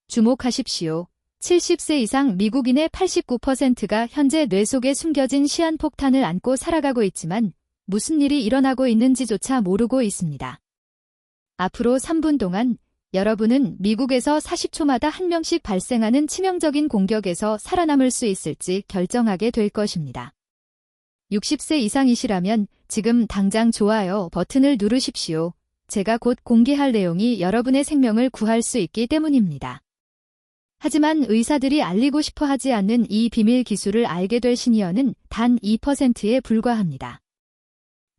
주목하십시오. 70세 이상 미국인의 89%가 현재 뇌 속에 숨겨진 시한폭탄을 안고 살아가고 있지만 무슨 일이 일어나고 있는지조차 모르고 있습니다. 앞으로 3분 동안 여러분은 미국에서 40초마다 한 명씩 발생하는 치명적인 공격에서 살아남을 수 있을지 결정하게 될 것입니다. 60세 이상이시라면 지금 당장 좋아요 버튼을 누르십시오. 제가 곧 공개할 내용이 여러분의 생명을 구할 수 있기 때문입니다. 하지만 의사들이 알리고 싶어 하지 않는 이 비밀 기술을 알게 될 시니어는 단 2%에 불과합니다.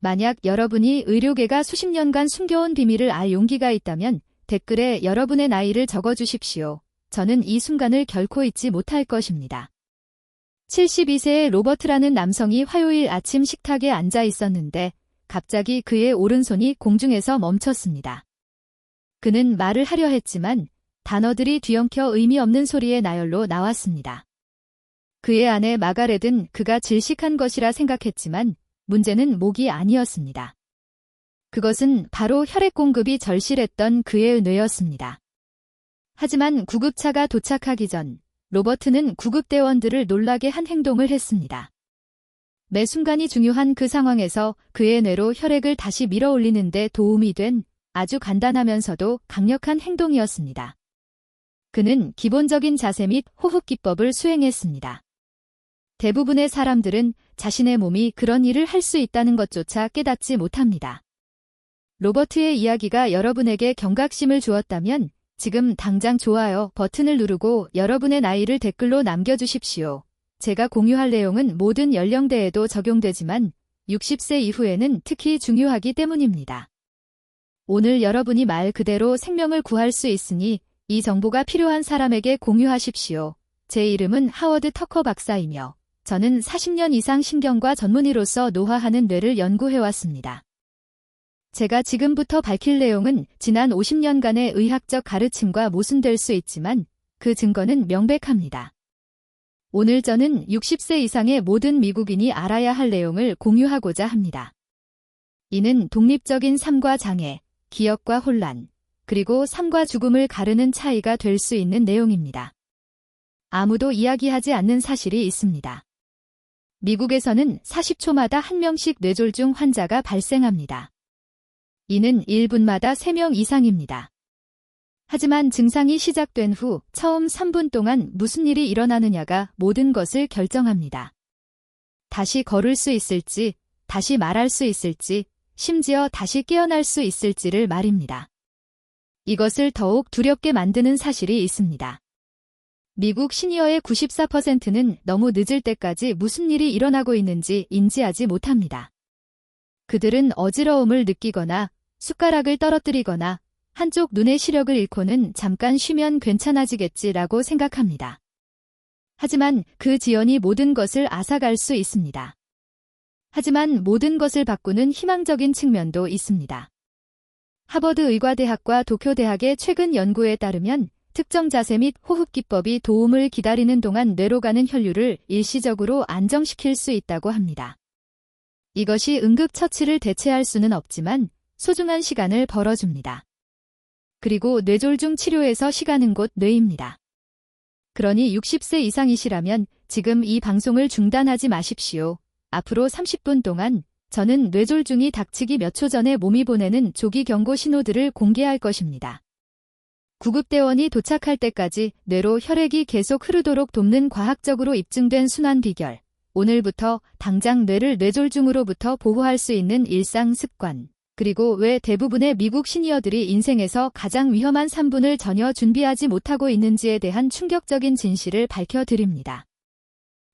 만약 여러분이 의료계가 수십 년간 숨겨온 비밀을 알 용기가 있다면 댓글에 여러분의 나이를 적어주십시오. 저는 이 순간을 결코 잊지 못할 것입니다. 72세의 로버트라는 남성이 화요일 아침 식탁에 앉아 있었는데 갑자기 그의 오른손이 공중에서 멈췄습니다. 그는 말을 하려 했지만 단어들이 뒤엉켜 의미 없는 소리의 나열로 나왔습니다. 그의 아내 마가렛은 그가 질식한 것이라 생각했지만 문제는 목이 아니었습니다. 그것은 바로 혈액 공급이 절실했던 그의 뇌였습니다. 하지만 구급차가 도착하기 전 로버트는 구급대원들을 놀라게 한 행동을 했습니다. 매 순간이 중요한 그 상황에서 그의 뇌로 혈액을 다시 밀어올리는 데 도움이 된 아주 간단하면서도 강력한 행동이었습니다. 그는 기본적인 자세 및 호흡 기법을 수행했습니다. 대부분의 사람들은 자신의 몸이 그런 일을 할 수 있다는 것조차 깨닫지 못합니다. 로버트의 이야기가 여러분에게 경각심을 주었다면 지금 당장 좋아요 버튼을 누르고 여러분의 나이를 댓글로 남겨주십시오. 제가 공유할 내용은 모든 연령대에도 적용되지만 60세 이후에는 특히 중요하기 때문입니다. 오늘 여러분이 말 그대로 생명을 구할 수 있으니 이 정보가 필요한 사람에게 공유하십시오. 제 이름은 하워드 터커 박사이며 저는 40년 이상 신경과 전문의로서 노화하는 뇌를 연구해왔습니다. 제가 지금부터 밝힐 내용은 지난 50년간의 의학적 가르침과 모순될 수 있지만 그 증거는 명백합니다. 오늘 저는 60세 이상의 모든 미국인이 알아야 할 내용을 공유하고자 합니다. 이는 독립적인 삶과 장애, 기억과 혼란, 그리고 삶과 죽음을 가르는 차이가 될 수 있는 내용입니다. 아무도 이야기하지 않는 사실이 있습니다. 미국에서는 40초마다 한 명씩 뇌졸중 환자가 발생합니다. 이는 1분마다 3명 이상입니다. 하지만 증상이 시작된 후 처음 3분 동안 무슨 일이 일어나느냐가 모든 것을 결정합니다. 다시 걸을 수 있을지, 다시 말할 수 있을지, 심지어 다시 깨어날 수 있을지를 말입니다. 이것을 더욱 두렵게 만드는 사실이 있습니다. 미국 시니어의 94%는 너무 늦을 때까지 무슨 일이 일어나고 있는지 인지하지 못합니다. 그들은 어지러움을 느끼거나 숟가락을 떨어뜨리거나 한쪽 눈의 시력을 잃고는 잠깐 쉬면 괜찮아지겠지라고 생각합니다. 하지만 그 지연이 모든 것을 앗아갈 수 있습니다. 하지만 모든 것을 바꾸는 희망적인 측면도 있습니다. 하버드 의과대학과 도쿄대학의 최근 연구에 따르면 특정 자세 및 호흡 기법이 도움을 기다리는 동안 뇌로 가는 혈류를 일시적으로 안정시킬 수 있다고 합니다. 이것이 응급처치를 대체할 수는 없지만 소중한 시간을 벌어줍니다. 그리고 뇌졸중 치료에서 시간은 곧 뇌입니다. 그러니 60세 이상이시라면 지금 이 방송을 중단하지 마십시오. 앞으로 30분 동안 저는 뇌졸중이 닥치기 몇 초 전에 몸이 보내는 조기 경고 신호들을 공개할 것입니다. 구급대원이 도착할 때까지 뇌로 혈액이 계속 흐르도록 돕는 과학적으로 입증된 순환 비결. 오늘부터 당장 뇌를 뇌졸중으로부터 보호할 수 있는 일상 습관. 그리고 왜 대부분의 미국 시니어들이 인생에서 가장 위험한 3분을 전혀 준비하지 못하고 있는지에 대한 충격적인 진실을 밝혀드립니다.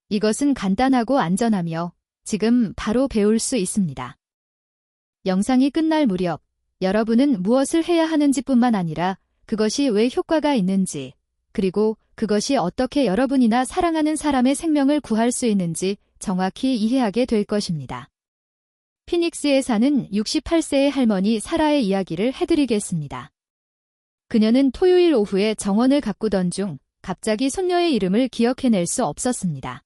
이것은 간단하고 안전하며 지금 바로 배울 수 있습니다. 영상이 끝날 무렵 여러분은 무엇을 해야 하는지뿐만 아니라 그것이 왜 효과가 있는지, 그리고 그것이 어떻게 여러분이나 사랑하는 사람의 생명을 구할 수 있는지 정확히 이해하게 될 것입니다. 피닉스에 사는 68세의 할머니 사라의 이야기를 해드리겠습니다. 그녀는 토요일 오후에 정원을 가꾸던 중 갑자기 손녀의 이름을 기억해낼 수 없었습니다.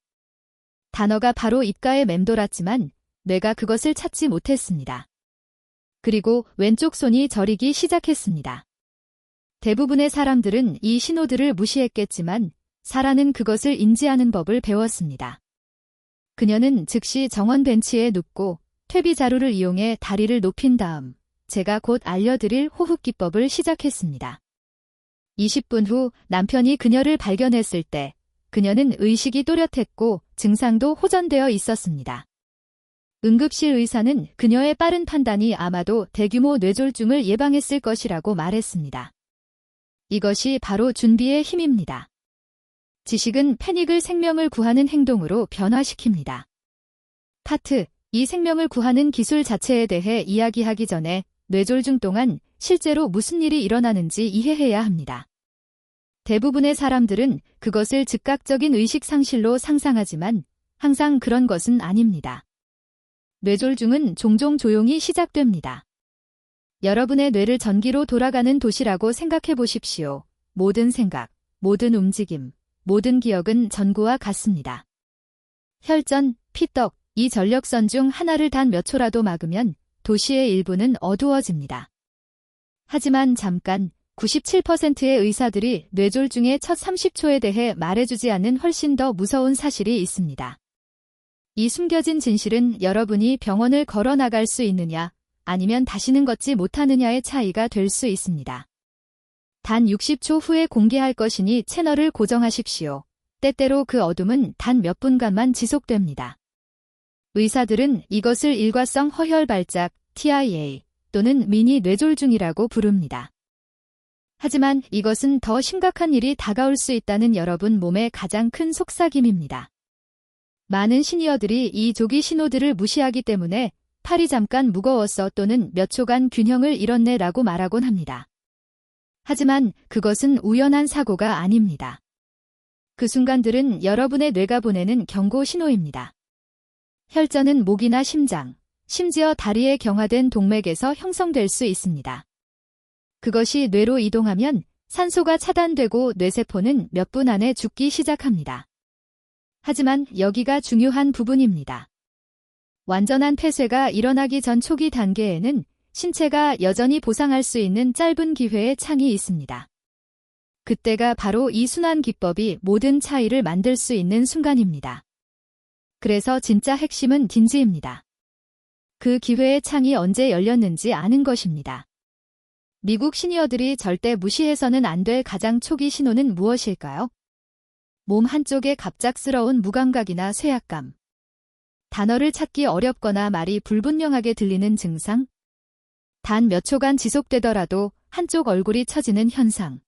단어가 바로 입가에 맴돌았지만 뇌가 그것을 찾지 못했습니다. 그리고 왼쪽 손이 저리기 시작했습니다. 대부분의 사람들은 이 신호들을 무시했겠지만 사라는 그것을 인지하는 법을 배웠습니다. 그녀는 즉시 정원 벤치에 눕고 퇴비 자루를 이용해 다리를 높인 다음 제가 곧 알려드릴 호흡 기법을 시작했습니다. 20분 후 남편이 그녀를 발견했을 때 그녀는 의식이 또렷했고 증상도 호전되어 있었습니다. 응급실 의사는 그녀의 빠른 판단이 아마도 대규모 뇌졸중을 예방했을 것이라고 말했습니다. 이것이 바로 준비의 힘입니다. 지식은 패닉을 생명을 구하는 행동으로 변화시킵니다. 파트, 이 생명을 구하는 기술 자체에 대해 이야기하기 전에 뇌졸중 동안 실제로 무슨 일이 일어나는지 이해해야 합니다. 대부분의 사람들은 그것을 즉각적인 의식 상실로 상상하지만 항상 그런 것은 아닙니다. 뇌졸중은 종종 조용히 시작됩니다. 여러분의 뇌를 전기로 돌아가는 도시라고 생각해 보십시오. 모든 생각, 모든 움직임, 모든 기억은 전구와 같습니다. 혈전, 피떡, 이 전력선 중 하나를 단 몇 초라도 막으면 도시의 일부는 어두워집니다. 하지만 잠깐, 97%의 의사들이 뇌졸중의 첫 30초에 대해 말해주지 않는 훨씬 더 무서운 사실이 있습니다. 이 숨겨진 진실은 여러분이 병원을 걸어 나갈 수 있느냐, 아니면 다시는 걷지 못하느냐의 차이가 될 수 있습니다. 단 60초 후에 공개할 것이니 채널을 고정하십시오. 때때로 그 어둠은 단 몇 분간만 지속됩니다. 의사들은 이것을 일과성 허혈 발작, TIA, 또는 미니 뇌졸중이라고 부릅니다. 하지만 이것은 더 심각한 일이 다가올 수 있다는 여러분 몸의 가장 큰 속삭임입니다. 많은 시니어들이 이 조기 신호들을 무시하기 때문에 팔이 잠깐 무거웠어 또는 몇 초간 균형을 잃었네 라고 말하곤 합니다. 하지만 그것은 우연한 사고가 아닙니다. 그 순간들은 여러분의 뇌가 보내는 경고 신호입니다. 혈전은 목이나 심장, 심지어 다리의 경화된 동맥에서 형성될 수 있습니다. 그것이 뇌로 이동하면 산소가 차단되고 뇌세포는 몇 분 안에 죽기 시작합니다. 하지만 여기가 중요한 부분입니다. 완전한 폐쇄가 일어나기 전 초기 단계에는 신체가 여전히 보상할 수 있는 짧은 기회의 창이 있습니다. 그때가 바로 이 순환 기법이 모든 차이를 만들 수 있는 순간입니다. 그래서 진짜 핵심은 딘지입니다. 그 기회의 창이 언제 열렸는지 아는 것입니다. 미국 시니어들이 절대 무시해서는 안 될 가장 초기 신호는 무엇일까요? 몸 한쪽의 갑작스러운 무감각이나 쇠약감. 단어를 찾기 어렵거나 말이 불분명하게 들리는 증상. 단 몇 초간 지속되더라도 한쪽 얼굴이 처지는 현상.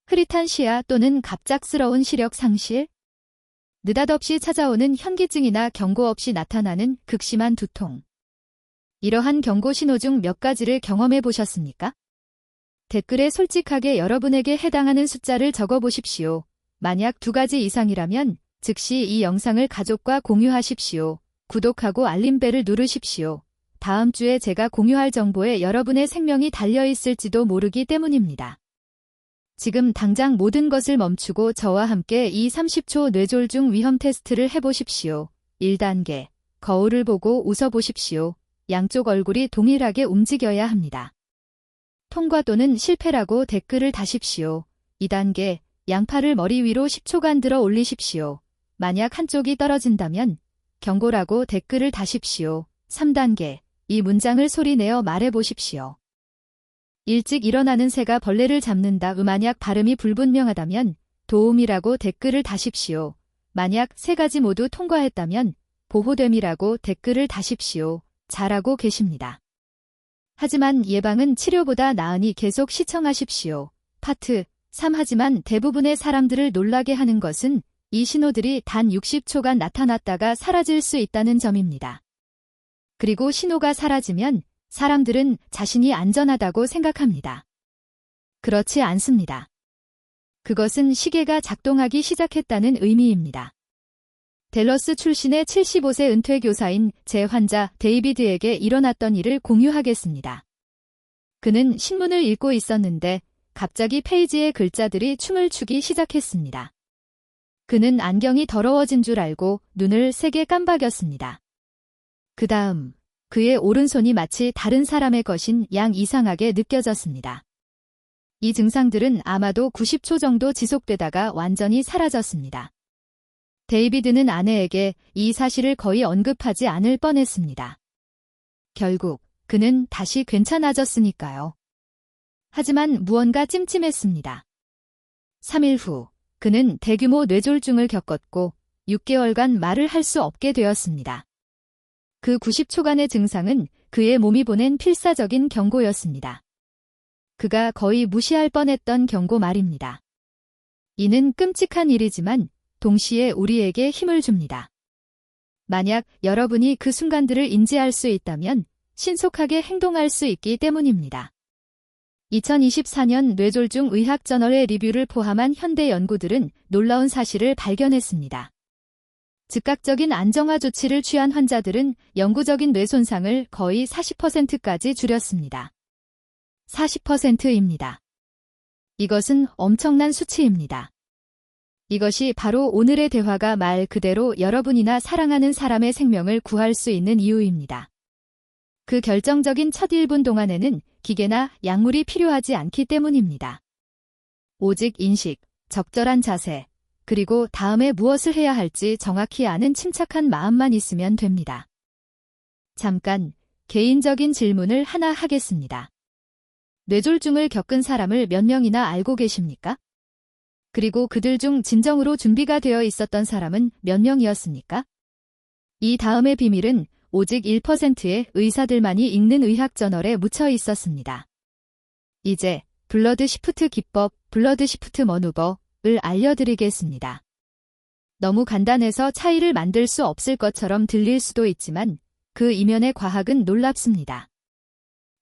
흐릿한 시야 또는 갑작스러운 시력 상실. 느닷없이 찾아오는 현기증이나 경고 없이 나타나는 극심한 두통. 이러한 경고 신호 중 몇 가지를 경험해 보셨습니까? 댓글에 솔직하게 여러분에게 해당하는 숫자를 적어보십시오. 만약 2가지 이상이라면 즉시 이 영상을 가족과 공유하십시오. 구독하고 알림벨을 누르십시오. 다음 주에 제가 공유할 정보에 여러분의 생명이 달려있을지도 모르기 때문입니다. 지금 당장 모든 것을 멈추고 저와 함께 이 30초 뇌졸중 위험 테스트를 해보십시오. 1단계. 거울을 보고 웃어보십시오. 양쪽 얼굴이 동일하게 움직여야 합니다. 통과 또는 실패라고 댓글을 다십시오. 2단계. 양팔을 머리 위로 10초간 들어 올리십시오. 만약 한쪽이 떨어진다면 경고라고 댓글을 다십시오. 3단계. 이 문장을 소리내어 말해보십시오. 일찍 일어나는 새가 벌레를 잡는다. 만약 발음이 불분명하다면 도움이라고 댓글을 다십시오. 만약 3가지 모두 통과했다면 보호됨이라고 댓글을 다십시오. 잘하고 계십니다. 하지만 예방은 치료보다 나으니 계속 시청하십시오. 파트 3. 하지만 대부분의 사람들을 놀라게 하는 것은 이 신호들이 단 60초간 나타났다가 사라질 수 있다는 점입니다. 그리고 신호가 사라지면 사람들은 자신이 안전하다고 생각합니다. 그렇지 않습니다. 그것은 시계가 작동하기 시작했다는 의미입니다. 댈러스 출신의 75세 은퇴 교사인 제 환자 데이비드에게 일어났던 일을 공유하겠습니다. 그는 신문을 읽고 있었는데 갑자기 페이지의 글자들이 춤을 추기 시작했습니다. 그는 안경이 더러워진 줄 알고 눈을 세게 깜박였습니다. 그 다음 그의 오른손이 마치 다른 사람의 것인 양 이상하게 느껴졌습니다. 이 증상들은 아마도 90초 정도 지속되다가 완전히 사라졌습니다. 데이비드는 아내에게 이 사실을 거의 언급하지 않을 뻔했습니다. 결국 그는 다시 괜찮아졌으니까요. 하지만 무언가 찜찜했습니다. 3일 후 그는 대규모 뇌졸중을 겪었고 6개월간 말을 할 수 없게 되었습니다. 그 90초간의 증상은 그의 몸이 보낸 필사적인 경고였습니다. 그가 거의 무시할 뻔했던 경고 말입니다. 이는 끔찍한 일이지만 동시에 우리에게 힘을 줍니다. 만약 여러분이 그 순간들을 인지할 수 있다면 신속하게 행동할 수 있기 때문입니다. 2024년 뇌졸중 의학 저널의 리뷰를 포함한 현대 연구들은 놀라운 사실을 발견했습니다. 즉각적인 안정화 조치를 취한 환자들은 영구적인 뇌 손상을 거의 40%까지 줄였습니다. 40%입니다. 이것은 엄청난 수치입니다. 이것이 바로 오늘의 대화가 말 그대로 여러분이나 사랑하는 사람의 생명을 구할 수 있는 이유입니다. 그 결정적인 첫 1분 동안에는 기계나 약물이 필요하지 않기 때문입니다. 오직 인식, 적절한 자세, 그리고 다음에 무엇을 해야 할지 정확히 아는 침착한 마음만 있으면 됩니다. 잠깐 개인적인 질문을 하나 하겠습니다. 뇌졸중을 겪은 사람을 몇 명이나 알고 계십니까? 그리고 그들 중 진정으로 준비가 되어 있었던 사람은 몇 명이었습니까? 이 다음의 비밀은 오직 1%의 의사들만이 읽는 의학 저널에 묻혀 있었습니다. 이제 블러드 시프트 기법, 블러드 시프트 머누버를 알려드리겠습니다. 너무 간단해서 차이를 만들 수 없을 것처럼 들릴 수도 있지만 그 이면의 과학은 놀랍습니다.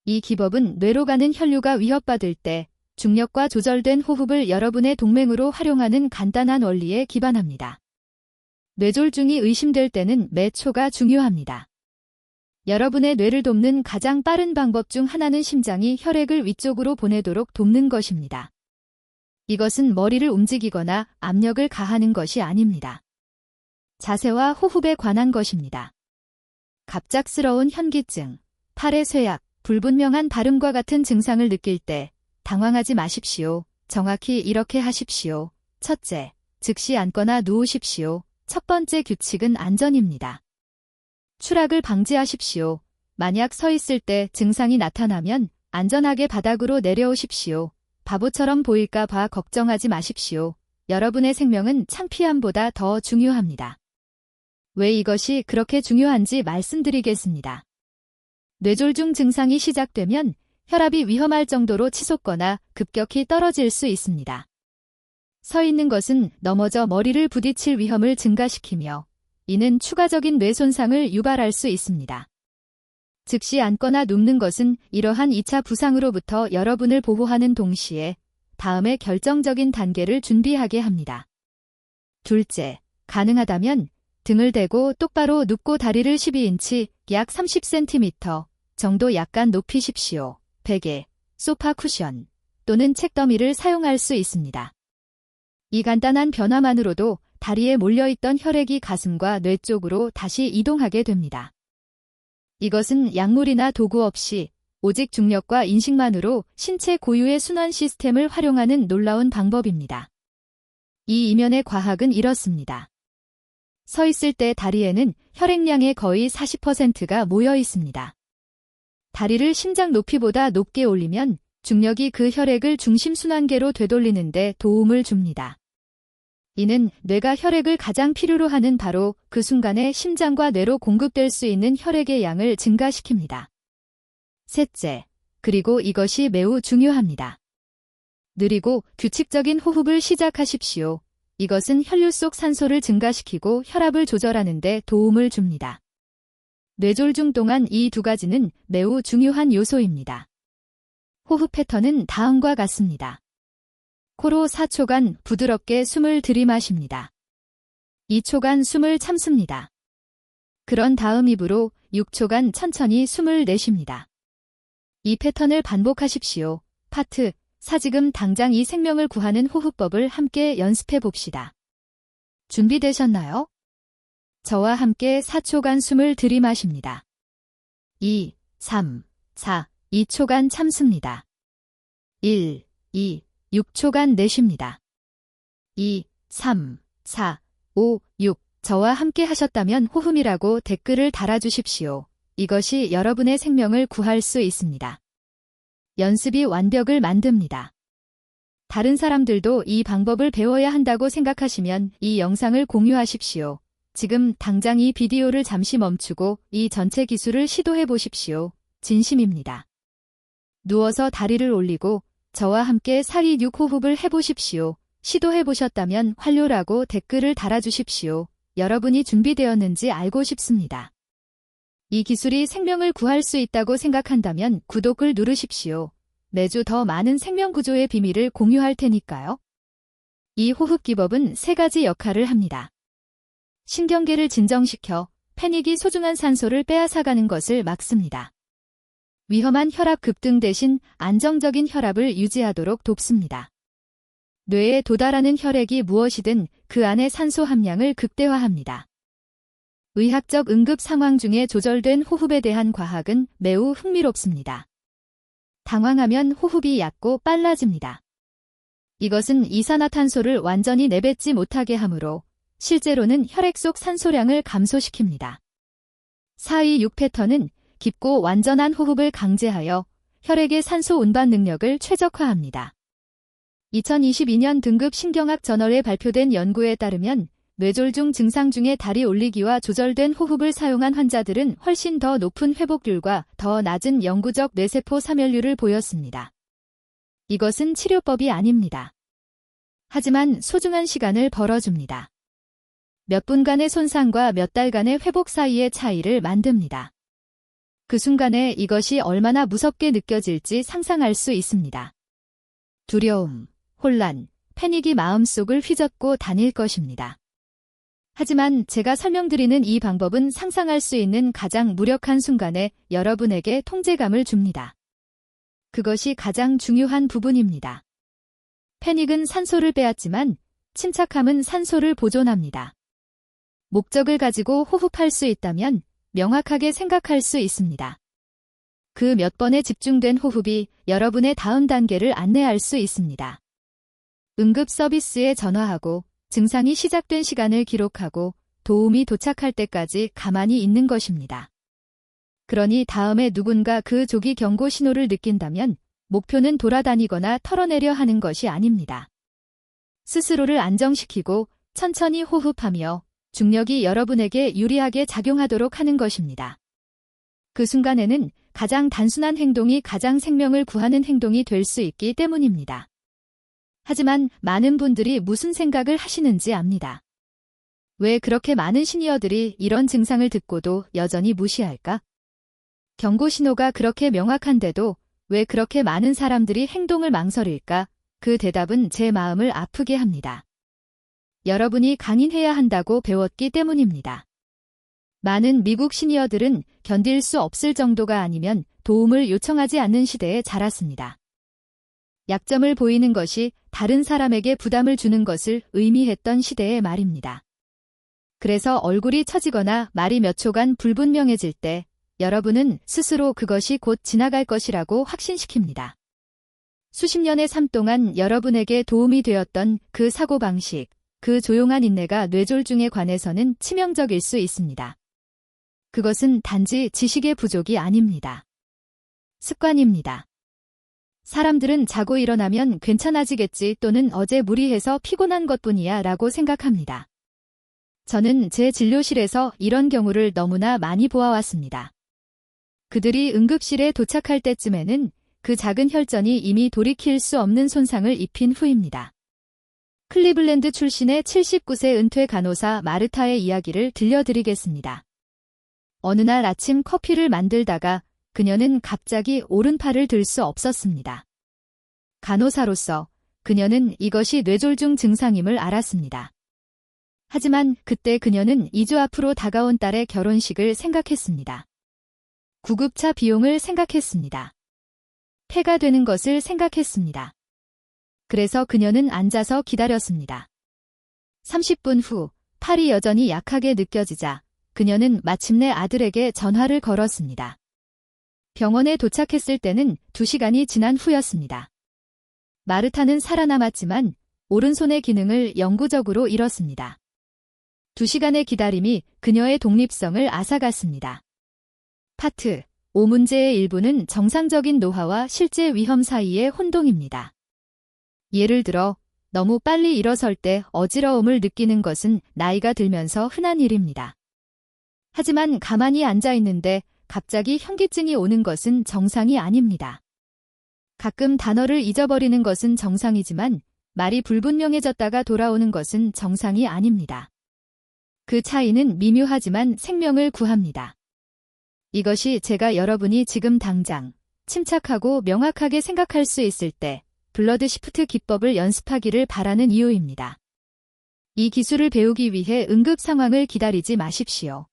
이 기법은 뇌로 가는 혈류가 위협받을 때 중력과 조절된 호흡을 여러분의 동맹으로 활용하는 간단한 원리에 기반합니다. 뇌졸중이 의심될 때는 몇 초가 중요합니다. 여러분의 뇌를 돕는 가장 빠른 방법 중 하나는 심장이 혈액을 위쪽으로 보내도록 돕는 것입니다. 이것은 머리를 움직이거나 압력을 가하는 것이 아닙니다. 자세와 호흡에 관한 것입니다. 갑작스러운 현기증, 팔의 쇠약, 불분명한 발음과 같은 증상을 느낄 때 당황하지 마십시오. 정확히 이렇게 하십시오. 첫째, 즉시 앉거나 누우십시오. 첫 번째 규칙은 안전입니다. 추락을 방지하십시오. 만약 서 있을 때 증상이 나타나면 안전하게 바닥으로 내려오십시오. 바보처럼 보일까 봐 걱정하지 마십시오. 여러분의 생명은 창피함보다 더 중요합니다. 왜 이것이 그렇게 중요한지 말씀드리겠습니다. 뇌졸중 증상이 시작되면 혈압이 위험할 정도로 치솟거나 급격히 떨어질 수 있습니다. 서 있는 것은 넘어져 머리를 부딪힐 위험을 증가시키며 이는 추가적인 뇌 손상을 유발할 수 있습니다. 즉시 앉거나 눕는 것은 이러한 2차 부상으로부터 여러분을 보호하는 동시에 다음의 결정적인 단계를 준비하게 합니다. 둘째, 가능하다면 등을 대고 똑바로 눕고 다리를 12인치, 약 30cm 정도 약간 높이십시오. 베개, 소파 쿠션 또는 책더미를 사용할 수 있습니다. 이 간단한 변화만으로도 다리에 몰려있던 혈액이 가슴과 뇌 쪽으로 다시 이동하게 됩니다. 이것은 약물이나 도구 없이 오직 중력과 인식만으로 신체 고유의 순환 시스템을 활용하는 놀라운 방법입니다. 이 이면의 과학은 이렇습니다. 서 있을 때 다리에는 혈액량의 거의 40%가 모여 있습니다. 다리를 심장 높이보다 높게 올리면 중력이 그 혈액을 중심 순환계로 되돌리는 데 도움을 줍니다. 이는 뇌가 혈액을 가장 필요로 하는 바로 그 순간에 심장과 뇌로 공급될 수 있는 혈액의 양을 증가시킵니다. 셋째, 그리고 이것이 매우 중요합니다. 느리고 규칙적인 호흡을 시작하십시오. 이것은 혈류 속 산소를 증가시키고 혈압을 조절하는 데 도움을 줍니다. 뇌졸중 동안 이 두 가지는 매우 중요한 요소입니다. 호흡 패턴은 다음과 같습니다. 코로 4초간 부드럽게 숨을 들이마십니다. 2초간 숨을 참습니다. 그런 다음 입으로 6초간 천천히 숨을 내쉽니다. 이 패턴을 반복하십시오. 파트 4. 지금 당장 이 생명을 구하는 호흡법을 함께 연습해 봅시다. 준비되셨나요? 저와 함께 4초간 숨을 들이마십니다. 2, 3, 4, 2초간 참습니다. 1, 2, 6초간 내쉽니다. 2, 3, 4, 5, 6. 저와 함께 하셨다면 호흡이라고 댓글을 달아주십시오. 이것이 여러분의 생명을 구할 수 있습니다. 연습이 완벽을 만듭니다. 다른 사람들도 이 방법을 배워야 한다고 생각하시면 이 영상을 공유하십시오. 지금 당장 이 비디오를 잠시 멈추고 이 전체 기술을 시도해 보십시오. 진심입니다. 누워서 다리를 올리고 저와 함께 4-2-6 호흡을 해보십시오. 시도해 보셨다면 완료라고 댓글을 달아주십시오. 여러분이 준비되었는지 알고 싶습니다. 이 기술이 생명을 구할 수 있다고 생각한다면 구독을 누르십시오. 매주 더 많은 생명 구조의 비밀을 공유할 테니까요. 이 호흡 기법은 3가지 역할을 합니다. 신경계를 진정시켜 패닉이 소중한 산소를 빼앗아가는 것을 막습니다. 위험한 혈압 급등 대신 안정적인 혈압을 유지하도록 돕습니다. 뇌에 도달하는 혈액이 무엇이든 그 안의 산소 함량을 극대화합니다. 의학적 응급 상황 중에 조절된 호흡에 대한 과학은 매우 흥미롭습니다. 당황하면 호흡이 얕고 빨라집니다. 이것은 이산화탄소를 완전히 내뱉지 못하게 하므로 실제로는 혈액 속 산소량을 감소시킵니다. 4-2-6 패턴은 깊고 완전한 호흡을 강제하여 혈액의 산소 운반 능력을 최적화합니다. 2022년 등급 신경학 저널에 발표된 연구에 따르면 뇌졸중 증상 중에 다리 올리기와 조절된 호흡을 사용한 환자들은 훨씬 더 높은 회복률과 더 낮은 영구적 뇌세포 사멸률을 보였습니다. 이것은 치료법이 아닙니다. 하지만 소중한 시간을 벌어줍니다. 몇 분간의 손상과 몇 달간의 회복 사이의 차이를 만듭니다. 그 순간에 이것이 얼마나 무섭게 느껴질지 상상할 수 있습니다. 두려움, 혼란, 패닉이 마음속을 휘젓고 다닐 것입니다. 하지만 제가 설명드리는 이 방법은 상상할 수 있는 가장 무력한 순간에 여러분에게 통제감을 줍니다. 그것이 가장 중요한 부분입니다. 패닉은 산소를 빼앗지만 침착함은 산소를 보존합니다. 목적을 가지고 호흡할 수 있다면 명확하게 생각할 수 있습니다. 그 몇 번의 집중된 호흡이 여러분의 다음 단계를 안내할 수 있습니다. 응급 서비스에 전화하고 증상이 시작된 시간을 기록하고 도움이 도착할 때까지 가만히 있는 것입니다. 그러니 다음에 누군가 그 조기 경고 신호를 느낀다면 목표는 돌아다니거나 털어내려 하는 것이 아닙니다. 스스로를 안정시키고 천천히 호흡하며 중력이 여러분에게 유리하게 작용하도록 하는 것입니다. 그 순간에는 가장 단순한 행동이 가장 생명을 구하는 행동이 될 수 있기 때문입니다. 하지만 많은 분들이 무슨 생각을 하시는지 압니다. 왜 그렇게 많은 시니어들이 이런 증상을 듣고도 여전히 무시할까? 경고 신호가 그렇게 명확한데도 왜 그렇게 많은 사람들이 행동을 망설일까? 그 대답은 제 마음을 아프게 합니다. 여러분이 강인해야 한다고 배웠기 때문입니다. 많은 미국 시니어들은 견딜 수 없을 정도가 아니면 도움을 요청하지 않는 시대에 자랐습니다. 약점을 보이는 것이 다른 사람에게 부담을 주는 것을 의미했던 시대의 말입니다. 그래서 얼굴이 처지거나 말이 몇 초간 불분명해질 때 여러분은 스스로 그것이 곧 지나갈 것이라고 확신시킵니다. 수십 년의 삶 동안 여러분에게 도움이 되었던 그 사고방식, 그 조용한 인내가 뇌졸중에 관해서는 치명적일 수 있습니다. 그것은 단지 지식의 부족이 아닙니다. 습관입니다. 사람들은 자고 일어나면 괜찮아지겠지 또는 어제 무리해서 피곤한 것뿐이야 라고 생각합니다. 저는 제 진료실에서 이런 경우를 너무나 많이 보아왔습니다. 그들이 응급실에 도착할 때쯤에는 그 작은 혈전이 이미 돌이킬 수 없는 손상을 입힌 후입니다. 클리블랜드 출신의 79세 은퇴 간호사 마르타의 이야기를 들려드리겠습니다. 어느 날 아침 커피를 만들다가 그녀는 갑자기 오른팔을 들 수 없었습니다. 간호사로서 그녀는 이것이 뇌졸중 증상임을 알았습니다. 하지만 그때 그녀는 2주 앞으로 다가온 딸의 결혼식을 생각했습니다. 구급차 비용을 생각했습니다. 폐가 되는 것을 생각했습니다. 그래서 그녀는 앉아서 기다렸습니다. 30분 후 팔이 여전히 약하게 느껴지자 그녀는 마침내 아들에게 전화를 걸었습니다. 병원에 도착했을 때는 2시간이 지난 후였습니다. 마르타는 살아남았지만 오른손의 기능을 영구적으로 잃었습니다. 2시간의 기다림이 그녀의 독립성을 앗아갔습니다. 파트 5 문제의 일부는 정상적인 노화와 실제 위험 사이의 혼동입니다. 예를 들어 너무 빨리 일어설 때 어지러움을 느끼는 것은 나이가 들면서 흔한 일입니다. 하지만 가만히 앉아 있는데 갑자기 현기증이 오는 것은 정상이 아닙니다. 가끔 단어를 잊어버리는 것은 정상이지만 말이 불분명해졌다가 돌아오는 것은 정상이 아닙니다. 그 차이는 미묘하지만 생명을 구합니다. 이것이 제가 여러분이 지금 당장 침착하고 명확하게 생각할 수 있을 때 블러드 시프트 기법을 연습하기를 바라는 이유입니다. 이 기술을 배우기 위해 응급 상황을 기다리지 마십시오.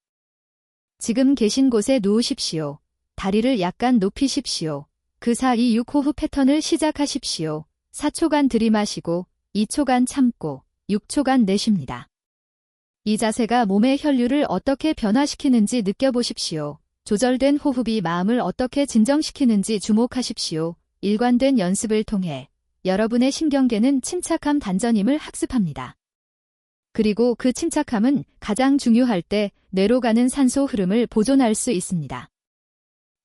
지금 계신 곳에 누우십시오. 다리를 약간 높이십시오. 그 4-2-6 호흡 패턴을 시작하십시오. 4초간 들이마시고 2초간 참고 6초간 내쉽니다. 이 자세가 몸의 혈류를 어떻게 변화시키는지 느껴보십시오. 조절된 호흡이 마음을 어떻게 진정시키는지 주목하십시오. 일관된 연습을 통해 여러분의 신경계는 침착함 단전임을 학습합니다. 그리고 그 침착함은 가장 중요할 때 뇌로 가는 산소 흐름을 보존할 수 있습니다.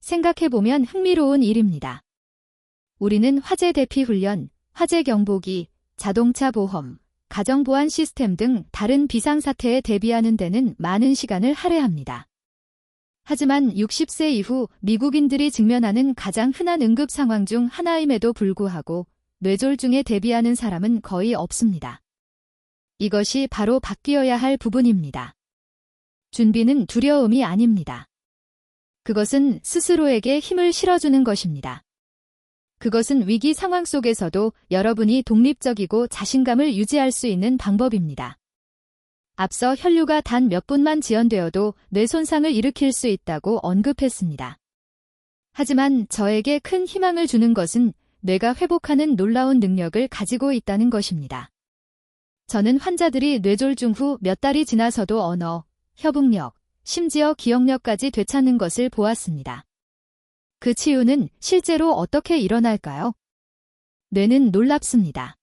생각해보면 흥미로운 일입니다. 우리는 화재 대피 훈련, 화재 경보기, 자동차 보험, 가정보안 시스템 등 다른 비상사태에 대비하는 데는 많은 시간을 할애합니다. 하지만 60세 이후 미국인들이 직면하는 가장 흔한 응급 상황 중 하나임에도 불구하고 뇌졸중에 대비하는 사람은 거의 없습니다. 이것이 바로 바뀌어야 할 부분입니다. 준비는 두려움이 아닙니다. 그것은 스스로에게 힘을 실어주는 것입니다. 그것은 위기 상황 속에서도 여러분이 독립적이고 자신감을 유지할 수 있는 방법입니다. 앞서 혈류가 단 몇 분만 지연되어도 뇌 손상을 일으킬 수 있다고 언급했습니다. 하지만 저에게 큰 희망을 주는 것은 뇌가 회복하는 놀라운 능력을 가지고 있다는 것입니다. 저는 환자들이 뇌졸중 후 몇 달이 지나서도 언어, 협응력, 심지어 기억력까지 되찾는 것을 보았습니다. 그 치유는 실제로 어떻게 일어날까요? 뇌는 놀랍습니다.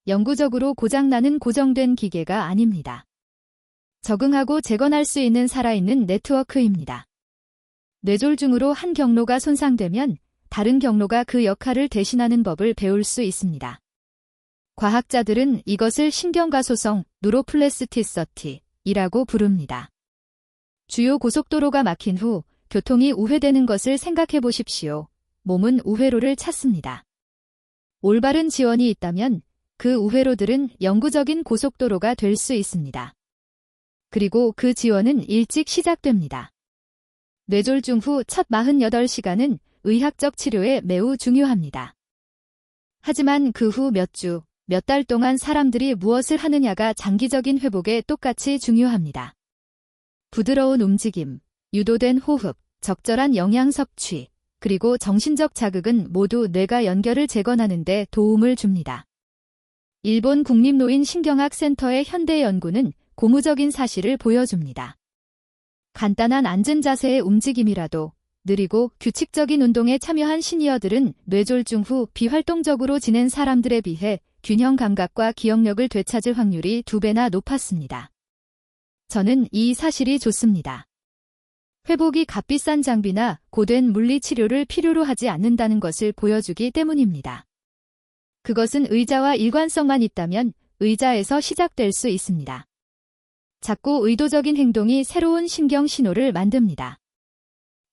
영구적으로 고장나는 고정된 기계가 아닙니다. 적응하고 재건할 수 있는 살아있는 네트워크입니다. 뇌졸중으로 한 경로가 손상되면 다른 경로가 그 역할을 대신하는 법을 배울 수 있습니다. 과학자들은 이것을 신경가소성 뉴로플라스티시티라고 부릅니다. 주요 고속도로가 막힌 후 교통이 우회되는 것을 생각해 보십시오. 몸은 우회로를 찾습니다. 올바른 지원이 있다면 그 우회로들은 영구적인 고속도로가 될 수 있습니다. 그리고 그 지원은 일찍 시작됩니다. 뇌졸중 후 첫 48시간은 의학적 치료에 매우 중요합니다. 하지만 그 후 몇 주, 몇 달 동안 사람들이 무엇을 하느냐가 장기적인 회복에 똑같이 중요합니다. 부드러운 움직임, 유도된 호흡, 적절한 영양 섭취, 그리고 정신적 자극은 모두 뇌가 연결을 재건하는 데 도움을 줍니다. 일본 국립노인신경학센터의 현대 연구는 고무적인 사실을 보여줍니다. 간단한 앉은 자세의 움직임이라도 느리고 규칙적인 운동에 참여한 시니어들은 뇌졸중 후 비활동적으로 지낸 사람들에 비해 균형 감각과 기억력을 되찾을 확률이 2배나 높았습니다. 저는 이 사실이 좋습니다. 회복이 값비싼 장비나 고된 물리치료를 필요로 하지 않는다는 것을 보여주기 때문입니다. 그것은 의자와 일관성만 있다면 의자에서 시작될 수 있습니다. 작고 의도적인 행동이 새로운 신경 신호를 만듭니다.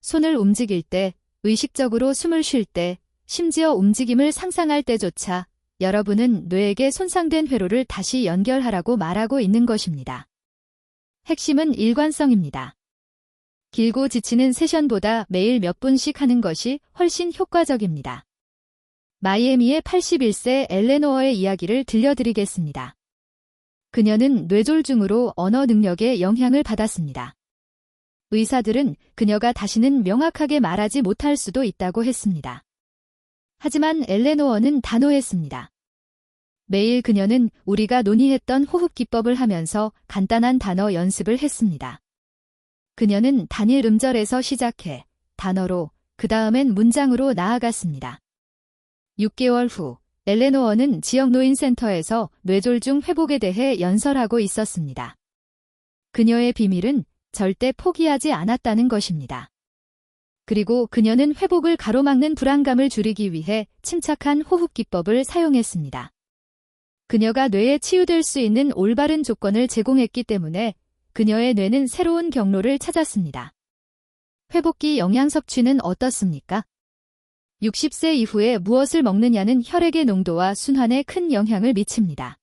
손을 움직일 때, 의식적으로 숨을 쉴 때, 심지어 움직임을 상상할 때조차 여러분은 뇌에게 손상된 회로를 다시 연결하라고 말하고 있는 것입니다. 핵심은 일관성입니다. 길고 지치는 세션보다 매일 몇 분씩 하는 것이 훨씬 효과적입니다. 마이애미의 81세 엘레노어의 이야기를 들려드리겠습니다. 그녀는 뇌졸중으로 언어 능력에 영향을 받았습니다. 의사들은 그녀가 다시는 명확하게 말하지 못할 수도 있다고 했습니다. 하지만 엘레노어는 단호했습니다. 매일 그녀는 우리가 논의했던 호흡 기법을 하면서 간단한 단어 연습을 했습니다. 그녀는 단일 음절에서 시작해 단어로, 그 다음엔 문장으로 나아갔습니다. 6개월 후 엘레노어는 지역 노인센터에서 뇌졸중 회복에 대해 연설하고 있었습니다. 그녀의 비밀은 절대 포기하지 않았다는 것입니다. 그리고 그녀는 회복을 가로막는 불안감을 줄이기 위해 침착한 호흡 기법을 사용했습니다. 그녀가 뇌에 치유될 수 있는 올바른 조건을 제공했기 때문에 그녀의 뇌는 새로운 경로를 찾았습니다. 회복기 영양 섭취는 어떻습니까? 60세 이후에 무엇을 먹느냐는 혈액의 농도와 순환에 큰 영향을 미칩니다.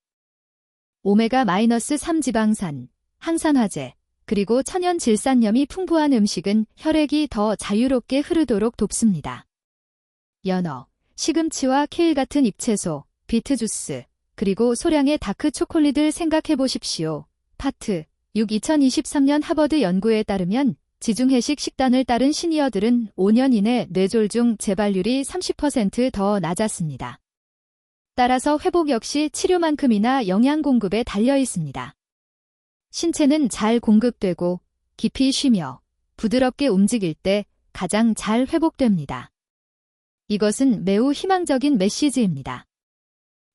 오메가-3 지방산, 항산화제, 그리고 천연 질산염이 풍부한 음식은 혈액이 더 자유롭게 흐르도록 돕습니다. 연어, 시금치와 케일 같은 잎채소, 비트주스, 그리고 소량의 다크 초콜릿을 생각해 보십시오. 파트 6 2023년 하버드 연구에 따르면 지중해식 식단을 따른 시니어들은 5년 이내 뇌졸중 재발률이 30% 더 낮았습니다. 따라서 회복 역시 치료만큼이나 영양 공급에 달려 있습니다. 신체는 잘 공급되고 깊이 쉬며 부드럽게 움직일 때 가장 잘 회복됩니다. 이것은 매우 희망적인 메시지입니다.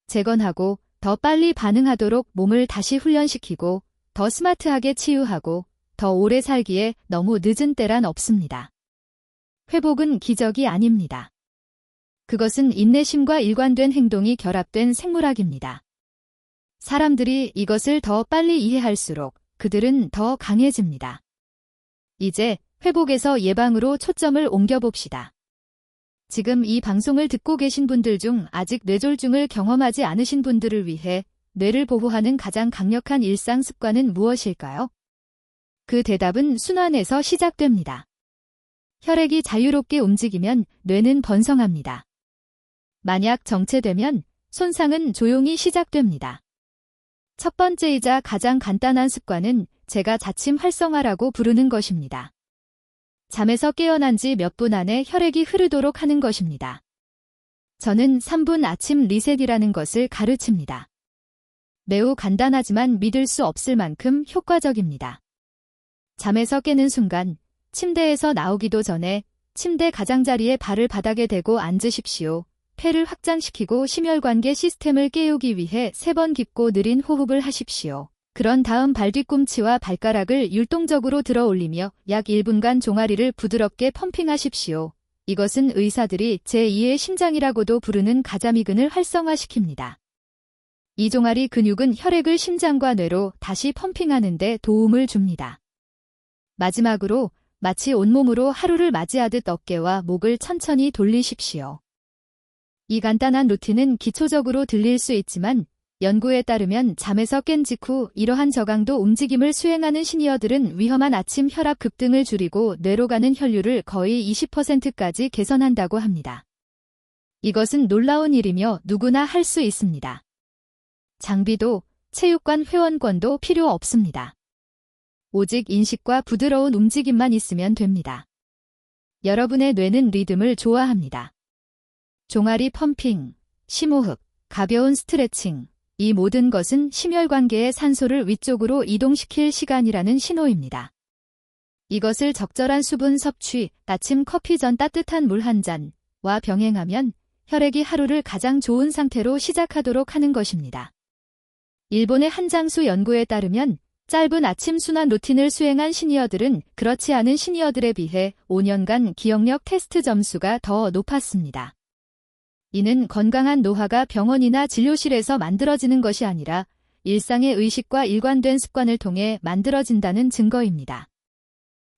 재건하고 더 빨리 반응하도록 몸을 다시 훈련시키고 더 스마트하게 치유하고 더 오래 살기에 너무 늦은 때란 없습니다. 회복은 기적이 아닙니다. 그것은 인내심과 일관된 행동이 결합된 생물학입니다. 사람들이 이것을 더 빨리 이해할수록 그들은 더 강해집니다. 이제 회복에서 예방으로 초점을 옮겨봅시다. 지금 이 방송을 듣고 계신 분들 중 아직 뇌졸중을 경험하지 않으신 분들을 위해 뇌를 보호하는 가장 강력한 일상 습관은 무엇일까요? 그 대답은 순환에서 시작됩니다. 혈액이 자유롭게 움직이면 뇌는 번성합니다. 만약 정체되면 손상은 조용히 시작됩니다. 첫 번째이자 가장 간단한 습관은 제가 자침 활성화라고 부르는 것입니다. 잠에서 깨어난 지 몇 분 안에 혈액이 흐르도록 하는 것입니다. 저는 3분 아침 리셋이라는 것을 가르칩니다. 매우 간단하지만 믿을 수 없을 만큼 효과적입니다. 잠에서 깨는 순간 침대에서 나오기도 전에 침대 가장자리에 발을 바닥에 대고 앉으십시오. 폐를 확장시키고 심혈관계 시스템을 깨우기 위해 3번 깊고 느린 호흡을 하십시오. 그런 다음 발 뒤꿈치와 발가락을 율동적으로 들어 올리며 약 1분간 종아리를 부드럽게 펌핑하십시오. 이것은 의사들이 제2의 심장이라고도 부르는 가자미근을 활성화시킵니다. 이 종아리 근육은 혈액을 심장과 뇌로 다시 펌핑하는 데 도움을 줍니다. 마지막으로 마치 온몸으로 하루를 맞이하듯 어깨와 목을 천천히 돌리십시오. 이 간단한 루틴은 기초적으로 들릴 수 있지만 연구에 따르면 잠에서 깬 직후 이러한 저강도 움직임을 수행하는 시니어들은 위험한 아침 혈압 급등을 줄이고 뇌로 가는 혈류를 거의 20%까지 개선한다고 합니다. 이것은 놀라운 일이며 누구나 할 수 있습니다. 장비도 체육관 회원권도 필요 없습니다. 오직 인식과 부드러운 움직임만 있으면 됩니다. 여러분의 뇌는 리듬을 좋아합니다. 종아리 펌핑, 심호흡, 가벼운 스트레칭, 이 모든 것은 심혈관계의 산소를 위쪽으로 이동시킬 시간이라는 신호입니다. 이것을 적절한 수분 섭취, 아침 커피 전 따뜻한 물 한 잔과 병행하면 혈액이 하루를 가장 좋은 상태로 시작하도록 하는 것입니다. 일본의 한장수 연구에 따르면 짧은 아침 순환 루틴을 수행한 시니어들은 그렇지 않은 시니어들에 비해 5년간 기억력 테스트 점수가 더 높았습니다. 이는 건강한 노화가 병원이나 진료실에서 만들어지는 것이 아니라 일상의 의식과 일관된 습관을 통해 만들어진다는 증거입니다.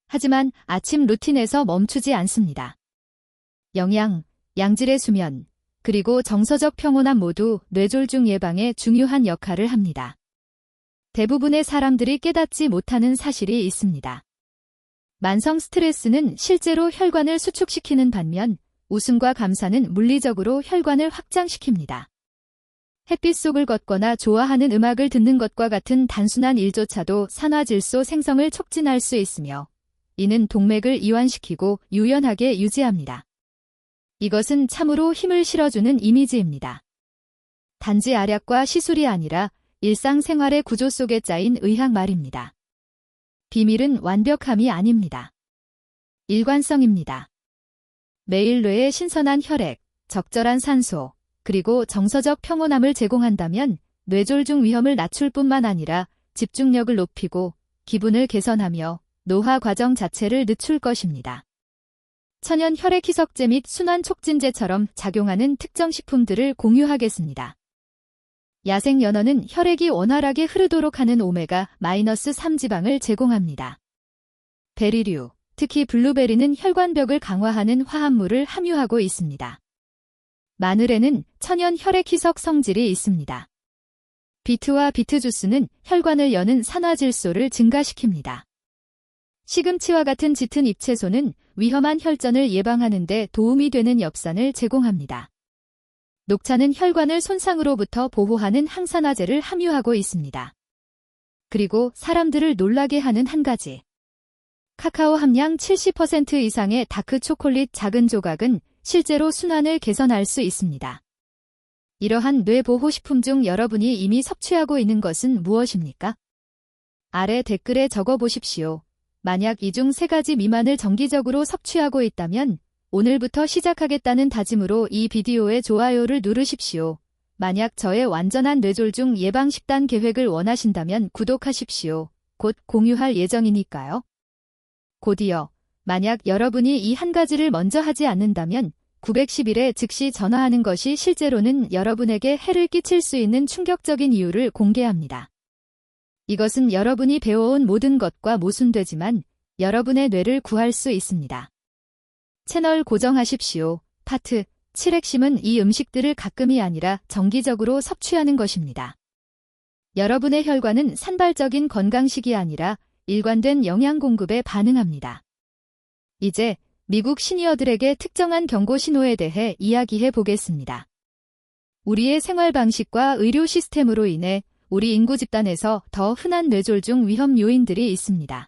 하지만 아침 루틴에서 멈추지 않습니다. 영양, 양질의 수면, 그리고 정서적 평온함 모두 뇌졸중 예방에 중요한 역할을 합니다. 대부분의 사람들이 깨닫지 못하는 사실이 있습니다. 만성 스트레스는 실제로 혈관을 수축시키는 반면 웃음과 감사는 물리적으로 혈관을 확장시킵니다. 햇빛 속을 걷거나 좋아하는 음악을 듣는 것과 같은 단순한 일조차도 산화질소 생성을 촉진할 수 있으며 이는 동맥을 이완시키고 유연하게 유지합니다. 이것은 참으로 힘을 실어주는 이미지입니다. 단지 알약과 시술이 아니라 일상생활의 구조 속에 짜인 의학 말입니다. 비밀은 완벽함이 아닙니다. 일관성입니다. 매일 뇌에 신선한 혈액, 적절한 산소, 그리고 정서적 평온함을 제공한다면 뇌졸중 위험을 낮출 뿐만 아니라 집중력을 높이고 기분을 개선하며 노화 과정 자체를 늦출 것입니다. 천연 혈액 희석제 및 순환 촉진제처럼 작용하는 특정 식품들을 공유하겠습니다. 야생 연어는 혈액이 원활하게 흐르도록 하는 오메가-3 지방을 제공합니다. 베리류, 특히 블루베리는 혈관벽을 강화하는 화합물을 함유하고 있습니다. 마늘에는 천연 혈액 희석 성질이 있습니다. 비트와 비트주스는 혈관을 여는 산화질소를 증가시킵니다. 시금치와 같은 짙은 잎채소는 위험한 혈전을 예방하는 데 도움이 되는 엽산을 제공합니다. 녹차는 혈관을 손상으로부터 보호하는 항산화제를 함유하고 있습니다. 그리고 사람들을 놀라게 하는 한 가지. 카카오 함량 70% 이상의 다크 초콜릿 작은 조각은 실제로 순환을 개선할 수 있습니다. 이러한 뇌보호식품 중 여러분이 이미 섭취하고 있는 것은 무엇입니까? 아래 댓글에 적어보십시오. 만약 이 중 3가지 미만을 정기적으로 섭취하고 있다면 오늘부터 시작하겠다는 다짐으로 이 비디오에 좋아요를 누르십시오. 만약 저의 완전한 뇌졸중 예방 식단 계획을 원하신다면 구독하십시오. 곧 공유할 예정이니까요. 곧이어 만약 여러분이 이 한 가지를 먼저 하지 않는다면 911에 즉시 전화하는 것이 실제로는 여러분에게 해를 끼칠 수 있는 충격적인 이유를 공개합니다. 이것은 여러분이 배워온 모든 것과 모순되지만 여러분의 뇌를 구할 수 있습니다. 채널 고정하십시오. 파트 7 핵심은 이 음식들을 가끔이 아니라 정기적으로 섭취하는 것입니다. 여러분의 혈관은 산발적인 건강식이 아니라 일관된 영양 공급에 반응합니다. 이제 미국 시니어들에게 특정한 경고 신호에 대해 이야기해 보겠습니다. 우리의 생활 방식과 의료 시스템으로 인해 우리 인구 집단에서 더 흔한 뇌졸중 위험 요인들이 있습니다.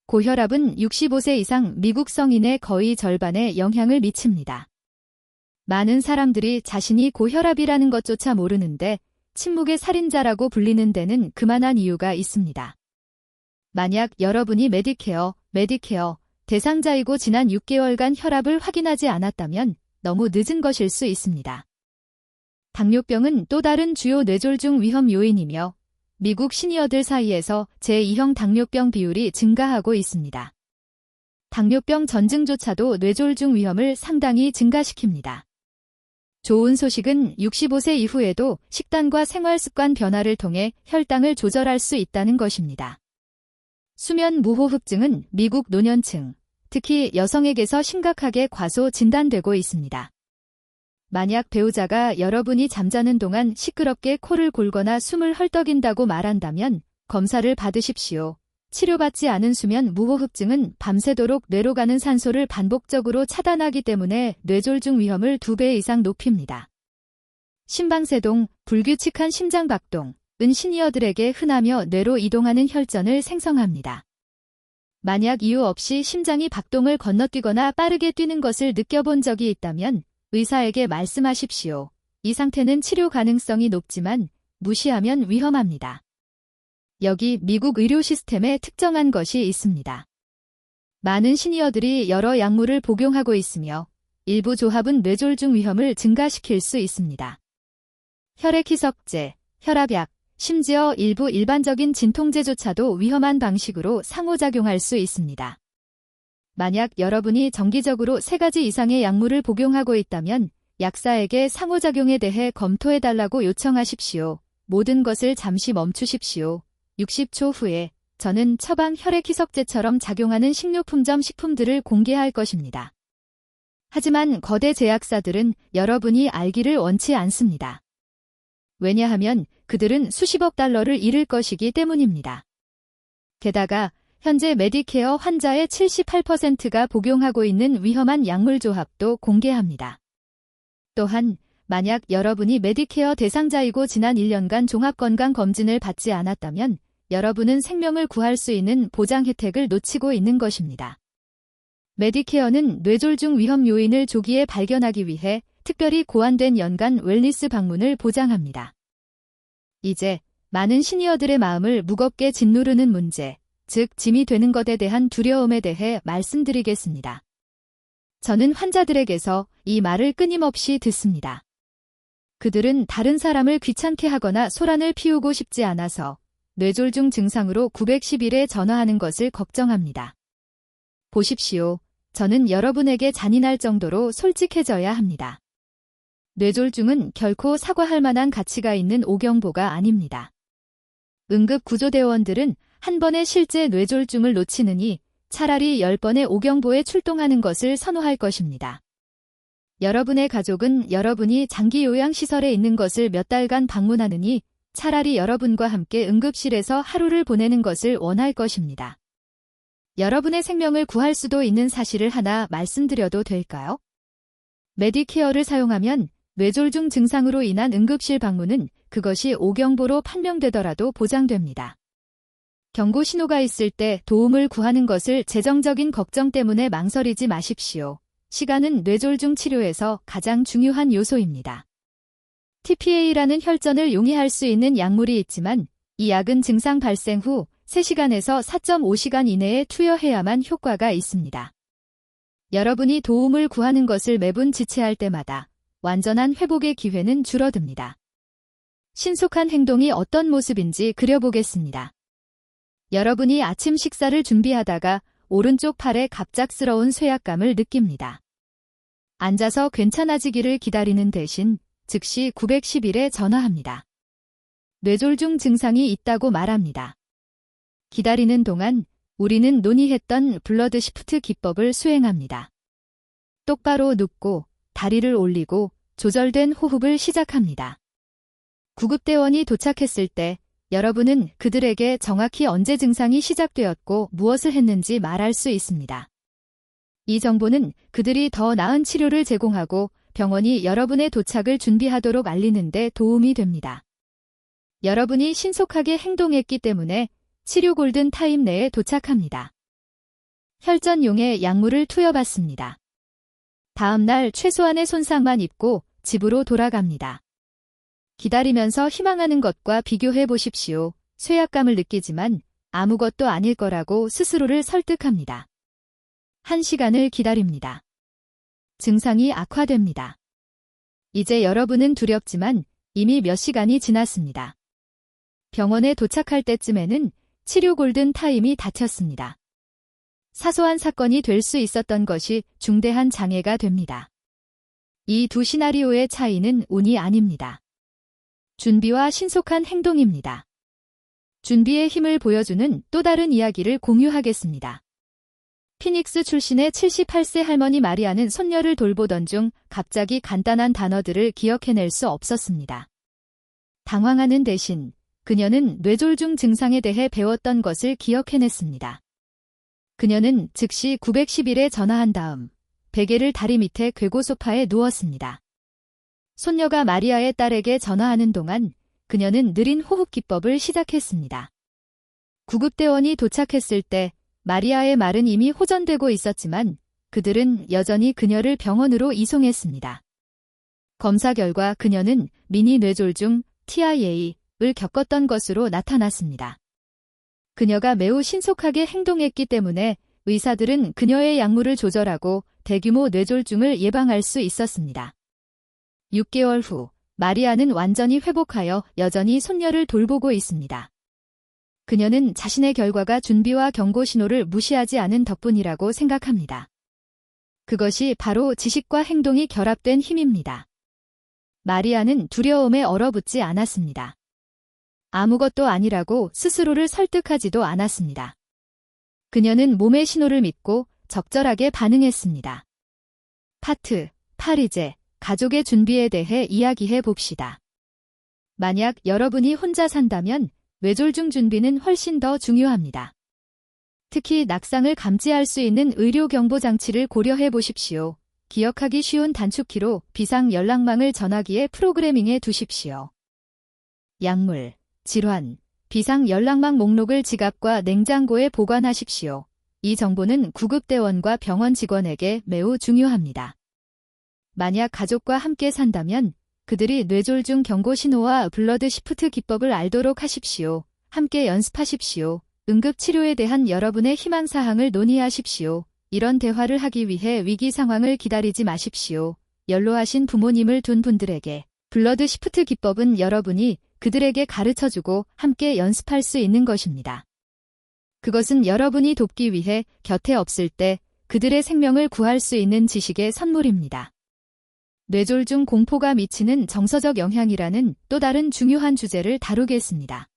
고혈압은 65세 이상 미국 성인의 거의 절반에 영향을 미칩니다. 많은 사람들이 자신이 고혈압이라는 것조차 모르는데 침묵의 살인자라고 불리는 데는 그만한 이유가 있습니다. 만약 여러분이 메디케어 대상자이고 지난 6개월간 혈압을 확인하지 않았다면 너무 늦은 것일 수 있습니다. 당뇨병은 또 다른 주요 뇌졸중 위험 요인이며 미국 시니어들 사이에서 제2형 당뇨병 비율이 증가하고 있습니다. 당뇨병 전증조차도 뇌졸중 위험을 상당히 증가시킵니다. 좋은 소식은 65세 이후에도 식단과 생활습관 변화를 통해 혈당을 조절할 수 있다는 것입니다. 수면 무호흡증은 미국 노년층, 특히 여성에게서 심각하게 과소 진단되고 있습니다. 만약 배우자가 여러분이 잠자는 동안 시끄럽게 코를 골거나 숨을 헐떡인다고 말한다면 검사를 받으십시오. 치료받지 않은 수면 무호흡증은 밤새도록 뇌로 가는 산소를 반복적으로 차단하기 때문에 뇌졸중 위험을 2배 이상 높입니다. 심방세동, 불규칙한 심장박동, 은 시니어들에게 흔하며 뇌로 이동하는 혈전을 생성합니다. 만약 이유 없이 심장이 박동을 건너뛰거나 빠르게 뛰는 것을 느껴본 적이 있다면 의사에게 말씀하십시오. 이 상태는 치료 가능성이 높지만 무시하면 위험합니다. 여기 미국 의료 시스템에 특정한 것이 있습니다. 많은 시니어들이 여러 약물을 복용하고 있으며 일부 조합은 뇌졸중 위험을 증가시킬 수 있습니다. 혈액 희석제, 혈압약, 심지어 일부 일반적인 진통제조차도 위험한 방식으로 상호작용할 수 있습니다. 만약 여러분이 정기적으로 3가지 이상의 약물을 복용하고 있다면 약사에게 상호작용에 대해 검토해달라고 요청하십시오. 모든 것을 잠시 멈추십시오. 60초 후에 저는 처방 혈액 희석제처럼 작용하는 식료품점 식품들을 공개할 것입니다. 하지만 거대 제약사들은 여러분이 알기를 원치 않습니다. 왜냐하면 그들은 수십억 달러를 잃을 것이기 때문입니다. 게다가 현재 메디케어 환자의 78%가 복용하고 있는 위험한 약물 조합도 공개합니다. 또한 만약 여러분이 메디케어 대상자이고 지난 1년간 종합건강검진을 받지 않았다면 여러분은 생명을 구할 수 있는 보장 혜택을 놓치고 있는 것입니다. 메디케어는 뇌졸중 위험 요인을 조기에 발견하기 위해 특별히 고안된 연간 웰니스 방문을 보장합니다. 이제 많은 시니어들의 마음을 무겁게 짓누르는 문제, 즉 짐이 되는 것에 대한 두려움에 대해 말씀드리겠습니다. 저는 환자들에게서 이 말을 끊임없이 듣습니다. 그들은 다른 사람을 귀찮게 하거나 소란을 피우고 싶지 않아서 뇌졸중 증상으로 911에 전화하는 것을 걱정합니다. 보십시오. 저는 여러분에게 잔인할 정도로 솔직해져야 합니다. 뇌졸중은 결코 사과할 만한 가치가 있는 오경보가 아닙니다. 응급구조대원들은 한 번의 실제 뇌졸중을 놓치느니 차라리 10번의 오경보에 출동하는 것을 선호할 것입니다. 여러분의 가족은 여러분이 장기 요양시설에 있는 것을 몇 달간 방문하느니 차라리 여러분과 함께 응급실에서 하루를 보내는 것을 원할 것입니다. 여러분의 생명을 구할 수도 있는 사실을 하나 말씀드려도 될까요? 메디케어를 사용하면 뇌졸중 증상으로 인한 응급실 방문은 그것이 오경보로 판명되더라도 보장됩니다. 경고 신호가 있을 때 도움을 구하는 것을 재정적인 걱정 때문에 망설이지 마십시오. 시간은 뇌졸중 치료에서 가장 중요한 요소입니다. TPA라는 혈전을 용이할 수 있는 약물이 있지만 이 약은 증상 발생 후 3시간에서 4.5시간 이내에 투여해야만 효과가 있습니다. 여러분이 도움을 구하는 것을 매분 지체할 때마다 완전한 회복의 기회는 줄어듭니다. 신속한 행동이 어떤 모습인지 그려보겠습니다. 여러분이 아침 식사를 준비하다가 오른쪽 팔에 갑작스러운 쇠약감을 느낍니다. 앉아서 괜찮아지기를 기다리는 대신 즉시 911에 전화합니다. 뇌졸중 증상이 있다고 말합니다. 기다리는 동안 우리는 논의했던 블러드 시프트 기법을 수행합니다. 똑바로 눕고 다리를 올리고 조절된 호흡을 시작합니다. 구급대원이 도착했을 때 여러분은 그들에게 정확히 언제 증상이 시작되었고 무엇을 했는지 말할 수 있습니다. 이 정보는 그들이 더 나은 치료를 제공하고 병원이 여러분의 도착을 준비하도록 알리는 데 도움이 됩니다. 여러분이 신속하게 행동했기 때문에 치료 골든 타임 내에 도착합니다. 혈전용의 약물을 투여받습니다. 다음 날 최소한의 손상만 입고 집으로 돌아갑니다. 기다리면서 희망하는 것과 비교해 보십시오. 쇠약감을 느끼지만 아무것도 아닐 거라고 스스로를 설득합니다. 1시간을 기다립니다. 증상이 악화됩니다. 이제 여러분은 두렵지만 이미 몇 시간이 지났습니다. 병원에 도착할 때쯤에는 치료 골든 타임이 닫혔습니다. 사소한 사건이 될 수 있었던 것이 중대한 장애가 됩니다. 이 두 시나리오의 차이는 운이 아닙니다. 준비와 신속한 행동입니다. 준비의 힘을 보여주는 또 다른 이야기를 공유하겠습니다. 피닉스 출신의 78세 할머니 마리아는 손녀를 돌보던 중 갑자기 간단한 단어들을 기억해낼 수 없었습니다. 당황하는 대신 그녀는 뇌졸중 증상에 대해 배웠던 것을 기억해냈습니다. 그녀는 즉시 911에 전화한 다음 베개를 다리 밑에 궤고 소파에 누웠습니다. 손녀가 마리아의 딸에게 전화하는 동안 그녀는 느린 호흡 기법을 시작했습니다. 구급대원이 도착했을 때 마리아의 말은 이미 호전되고 있었지만 그들은 여전히 그녀를 병원으로 이송했습니다. 검사 결과 그녀는 미니 뇌졸중 TIA를 겪었던 것으로 나타났습니다. 그녀가 매우 신속하게 행동했기 때문에 의사들은 그녀의 약물을 조절하고 대규모 뇌졸중을 예방할 수 있었습니다. 6개월 후 마리아는 완전히 회복하여 여전히 손녀를 돌보고 있습니다. 그녀는 자신의 결과가 준비와 경고 신호를 무시하지 않은 덕분이라고 생각합니다. 그것이 바로 지식과 행동이 결합된 힘입니다. 마리아는 두려움에 얼어붙지 않았습니다. 아무것도 아니라고 스스로를 설득하지도 않았습니다. 그녀는 몸의 신호를 믿고 적절하게 반응했습니다. 파트 8 이제 가족의 준비에 대해 이야기해 봅시다. 만약 여러분이 혼자 산다면 뇌졸중 준비는 훨씬 더 중요합니다. 특히 낙상을 감지할 수 있는 의료 경보 장치를 고려해 보십시오. 기억하기 쉬운 단축키로 비상 연락망을 전화기에 프로그래밍해 두십시오. 약물, 질환, 비상 연락망 목록을 지갑과 냉장고에 보관하십시오. 이 정보는 구급대원과 병원 직원에게 매우 중요합니다. 만약 가족과 함께 산다면 그들이 뇌졸중 경고 신호와 블러드 시프트 기법을 알도록 하십시오. 함께 연습하십시오. 응급치료에 대한 여러분의 희망사항을 논의하십시오. 이런 대화를 하기 위해 위기 상황을 기다리지 마십시오. 연로하신 부모님을 둔 분들에게 블러드 시프트 기법은 여러분이 그들에게 가르쳐주고 함께 연습할 수 있는 것입니다. 그것은 여러분이 돕기 위해 곁에 없을 때 그들의 생명을 구할 수 있는 지식의 선물입니다. 뇌졸중 공포가 미치는 정서적 영향이라는 또 다른 중요한 주제를 다루겠습니다.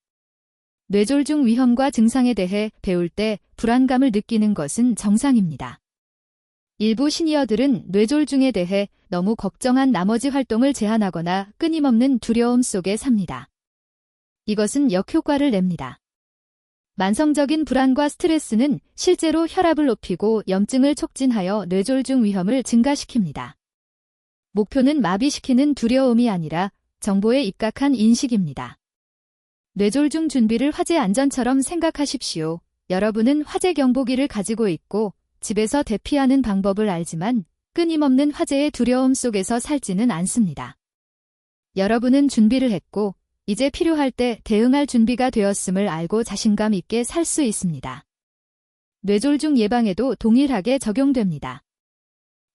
뇌졸중 위험과 증상에 대해 배울 때 불안감을 느끼는 것은 정상입니다. 일부 시니어들은 뇌졸중에 대해 너무 걱정한 나머지 활동을 제한하거나 끊임없는 두려움 속에 삽니다. 이것은 역효과를 냅니다. 만성적인 불안과 스트레스는 실제로 혈압을 높이고 염증을 촉진하여 뇌졸중 위험을 증가시킵니다. 목표는 마비시키는 두려움이 아니라 정보에 입각한 인식입니다. 뇌졸중 준비를 화재 안전처럼 생각하십시오. 여러분은 화재 경보기를 가지고 있고 집에서 대피하는 방법을 알지만 끊임없는 화재의 두려움 속에서 살지는 않습니다. 여러분은 준비를 했고 이제 필요할 때 대응할 준비가 되었음을 알고 자신감 있게 살 수 있습니다. 뇌졸중 예방에도 동일하게 적용됩니다.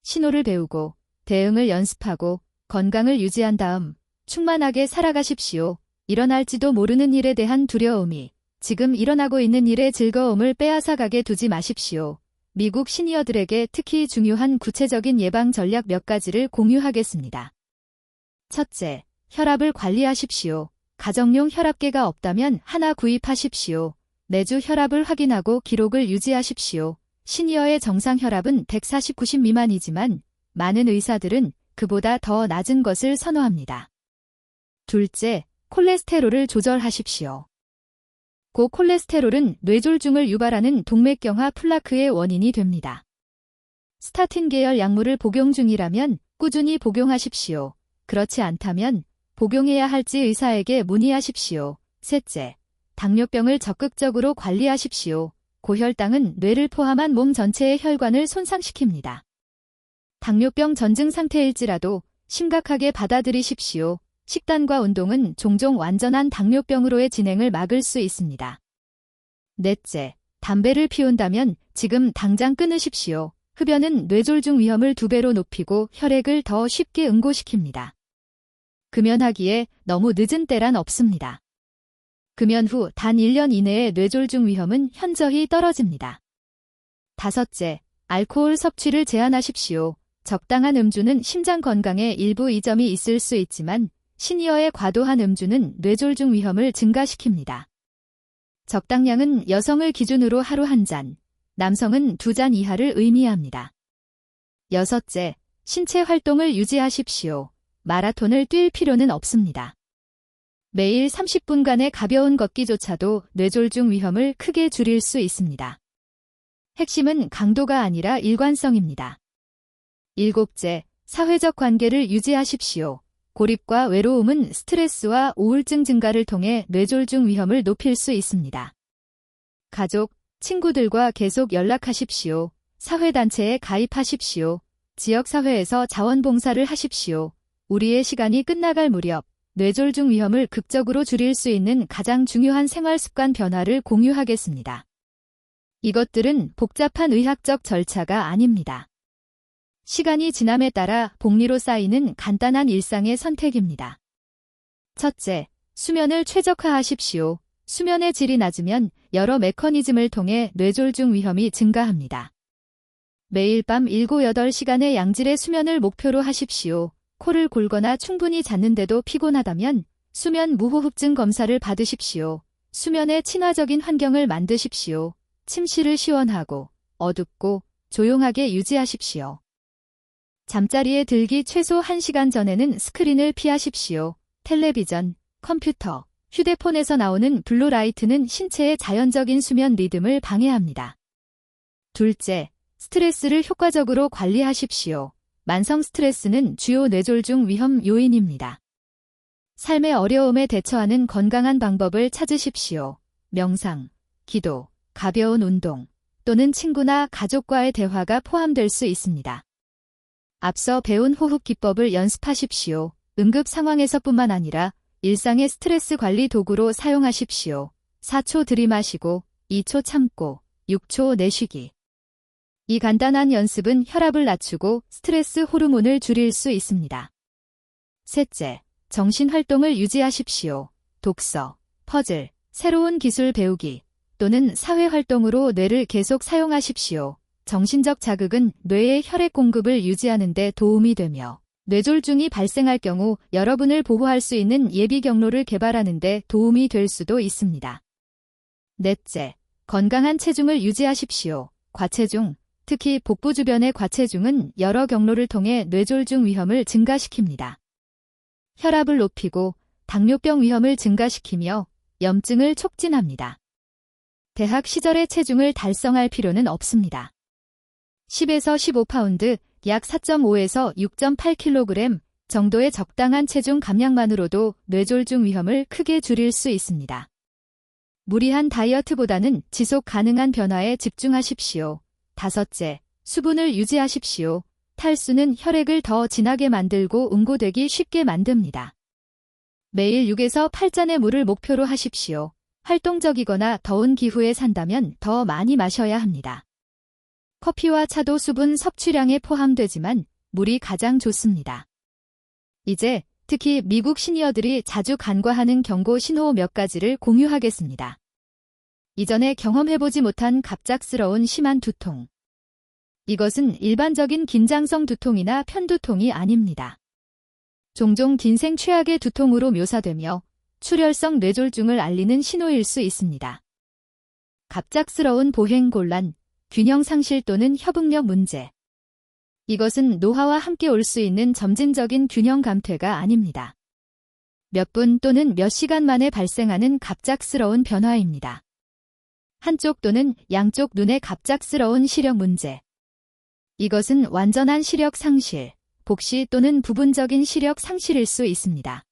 신호를 배우고 대응을 연습하고 건강을 유지한 다음 충만하게 살아가십시오. 일어날지도 모르는 일에 대한 두려움이 지금 일어나고 있는 일의 즐거움을 빼앗아가게 두지 마십시오. 미국 시니어들에게 특히 중요한 구체적인 예방 전략 몇 가지를 공유하겠습니다. 첫째, 혈압을 관리하십시오. 가정용 혈압계가 없다면 하나 구입하십시오. 매주 혈압을 확인하고 기록을 유지하십시오. 시니어의 정상 혈압은 140/90 미만이지만 많은 의사들은 그보다 더 낮은 것을 선호합니다. 둘째, 콜레스테롤을 조절하십시오. 고콜레스테롤은 뇌졸중을 유발하는 동맥경화 플라크의 원인이 됩니다. 스타틴 계열 약물을 복용 중이라면 꾸준히 복용하십시오. 그렇지 않다면 복용해야 할지 의사에게 문의하십시오. 셋째, 당뇨병을 적극적으로 관리하십시오. 고혈당은 뇌를 포함한 몸 전체의 혈관을 손상시킵니다. 당뇨병 전증 상태일지라도 심각하게 받아들이십시오. 식단과 운동은 종종 완전한 당뇨병으로의 진행을 막을 수 있습니다. 넷째, 담배를 피운다면 지금 당장 끊으십시오. 흡연은 뇌졸중 위험을 2배로 높이고 혈액을 더 쉽게 응고시킵니다. 금연하기에 너무 늦은 때란 없습니다. 금연 후 단 1년 이내의 뇌졸중 위험은 현저히 떨어집니다. 다섯째, 알코올 섭취를 제한하십시오. 적당한 음주는 심장 건강에 일부 이점이 있을 수 있지만 시니어의 과도한 음주는 뇌졸중 위험을 증가시킵니다. 적당량은 여성을 기준으로 하루 1잔, 남성은 2잔 이하를 의미합니다. 여섯째, 신체 활동을 유지하십시오. 마라톤을 뛸 필요는 없습니다. 매일 30분간의 가벼운 걷기조차도 뇌졸중 위험을 크게 줄일 수 있습니다. 핵심은 강도가 아니라 일관성입니다. 일곱째, 사회적 관계를 유지하십시오. 고립과 외로움은 스트레스와 우울증 증가를 통해 뇌졸중 위험을 높일 수 있습니다. 가족, 친구들과 계속 연락하십시오. 사회단체에 가입하십시오. 지역사회에서 자원봉사를 하십시오. 우리의 시간이 끝나갈 무렵 뇌졸중 위험을 극적으로 줄일 수 있는 가장 중요한 생활습관 변화를 공유하겠습니다. 이것들은 복잡한 의학적 절차가 아닙니다. 시간이 지남에 따라 복리로 쌓이는 간단한 일상의 선택입니다. 첫째, 수면을 최적화하십시오. 수면의 질이 낮으면 여러 메커니즘을 통해 뇌졸중 위험이 증가합니다. 매일 밤 7-8시간의 양질의 수면을 목표로 하십시오. 코를 골거나 충분히 잤는데도 피곤하다면 수면 무호흡증 검사를 받으십시오. 수면의 친화적인 환경을 만드십시오. 침실을 시원하고 어둡고 조용하게 유지하십시오. 잠자리에 들기 최소 1시간 전에는 스크린을 피하십시오. 텔레비전, 컴퓨터, 휴대폰에서 나오는 블루라이트는 신체의 자연적인 수면 리듬을 방해합니다. 둘째, 스트레스를 효과적으로 관리하십시오. 만성 스트레스는 주요 뇌졸중 위험 요인입니다. 삶의 어려움에 대처하는 건강한 방법을 찾으십시오. 명상, 기도, 가벼운 운동, 또는 친구나 가족과의 대화가 포함될 수 있습니다. 앞서 배운 호흡 기법을 연습하십시오. 응급 상황에서뿐만 아니라 일상의 스트레스 관리 도구로 사용하십시오. 4초 들이마시고 2초 참고 6초 내쉬기. 이 간단한 연습은 혈압을 낮추고 스트레스 호르몬을 줄일 수 있습니다. 셋째, 정신활동을 유지하십시오. 독서, 퍼즐, 새로운 기술 배우기 또는 사회활동으로 뇌를 계속 사용하십시오. 정신적 자극은 뇌의 혈액 공급을 유지하는 데 도움이 되며 뇌졸중이 발생할 경우 여러분을 보호할 수 있는 예비 경로를 개발하는 데 도움이 될 수도 있습니다. 넷째, 건강한 체중을 유지하십시오. 과체중, 특히 복부 주변의 과체중은 여러 경로를 통해 뇌졸중 위험을 증가시킵니다. 혈압을 높이고 당뇨병 위험을 증가시키며 염증을 촉진합니다. 대학 시절의 체중을 달성할 필요는 없습니다. 10에서 15파운드, 약 4.5에서 6.8kg 정도의 적당한 체중 감량만으로도 뇌졸중 위험을 크게 줄일 수 있습니다. 무리한 다이어트보다는 지속 가능한 변화에 집중하십시오. 다섯째, 수분을 유지하십시오. 탈수는 혈액을 더 진하게 만들고 응고되기 쉽게 만듭니다. 매일 6에서 8잔의 물을 목표로 하십시오. 활동적이거나 더운 기후에 산다면 더 많이 마셔야 합니다. 커피와 차도 수분 섭취량에 포함되지만 물이 가장 좋습니다. 이제 특히 미국 시니어들이 자주 간과하는 경고 신호 몇 가지를 공유하겠습니다. 이전에 경험해보지 못한 갑작스러운 심한 두통. 이것은 일반적인 긴장성 두통이나 편두통이 아닙니다. 종종 긴생 최악의 두통으로 묘사되며 출혈성 뇌졸중을 알리는 신호일 수 있습니다. 갑작스러운 보행곤란, 균형 상실 또는 협응력 문제. 이것은 노화와 함께 올 수 있는 점진적인 균형 감퇴가 아닙니다. 몇 분 또는 몇 시간 만에 발생하는 갑작스러운 변화입니다. 한쪽 또는 양쪽 눈의 갑작스러운 시력 문제. 이것은 완전한 시력 상실, 복시 또는 부분적인 시력 상실일 수 있습니다.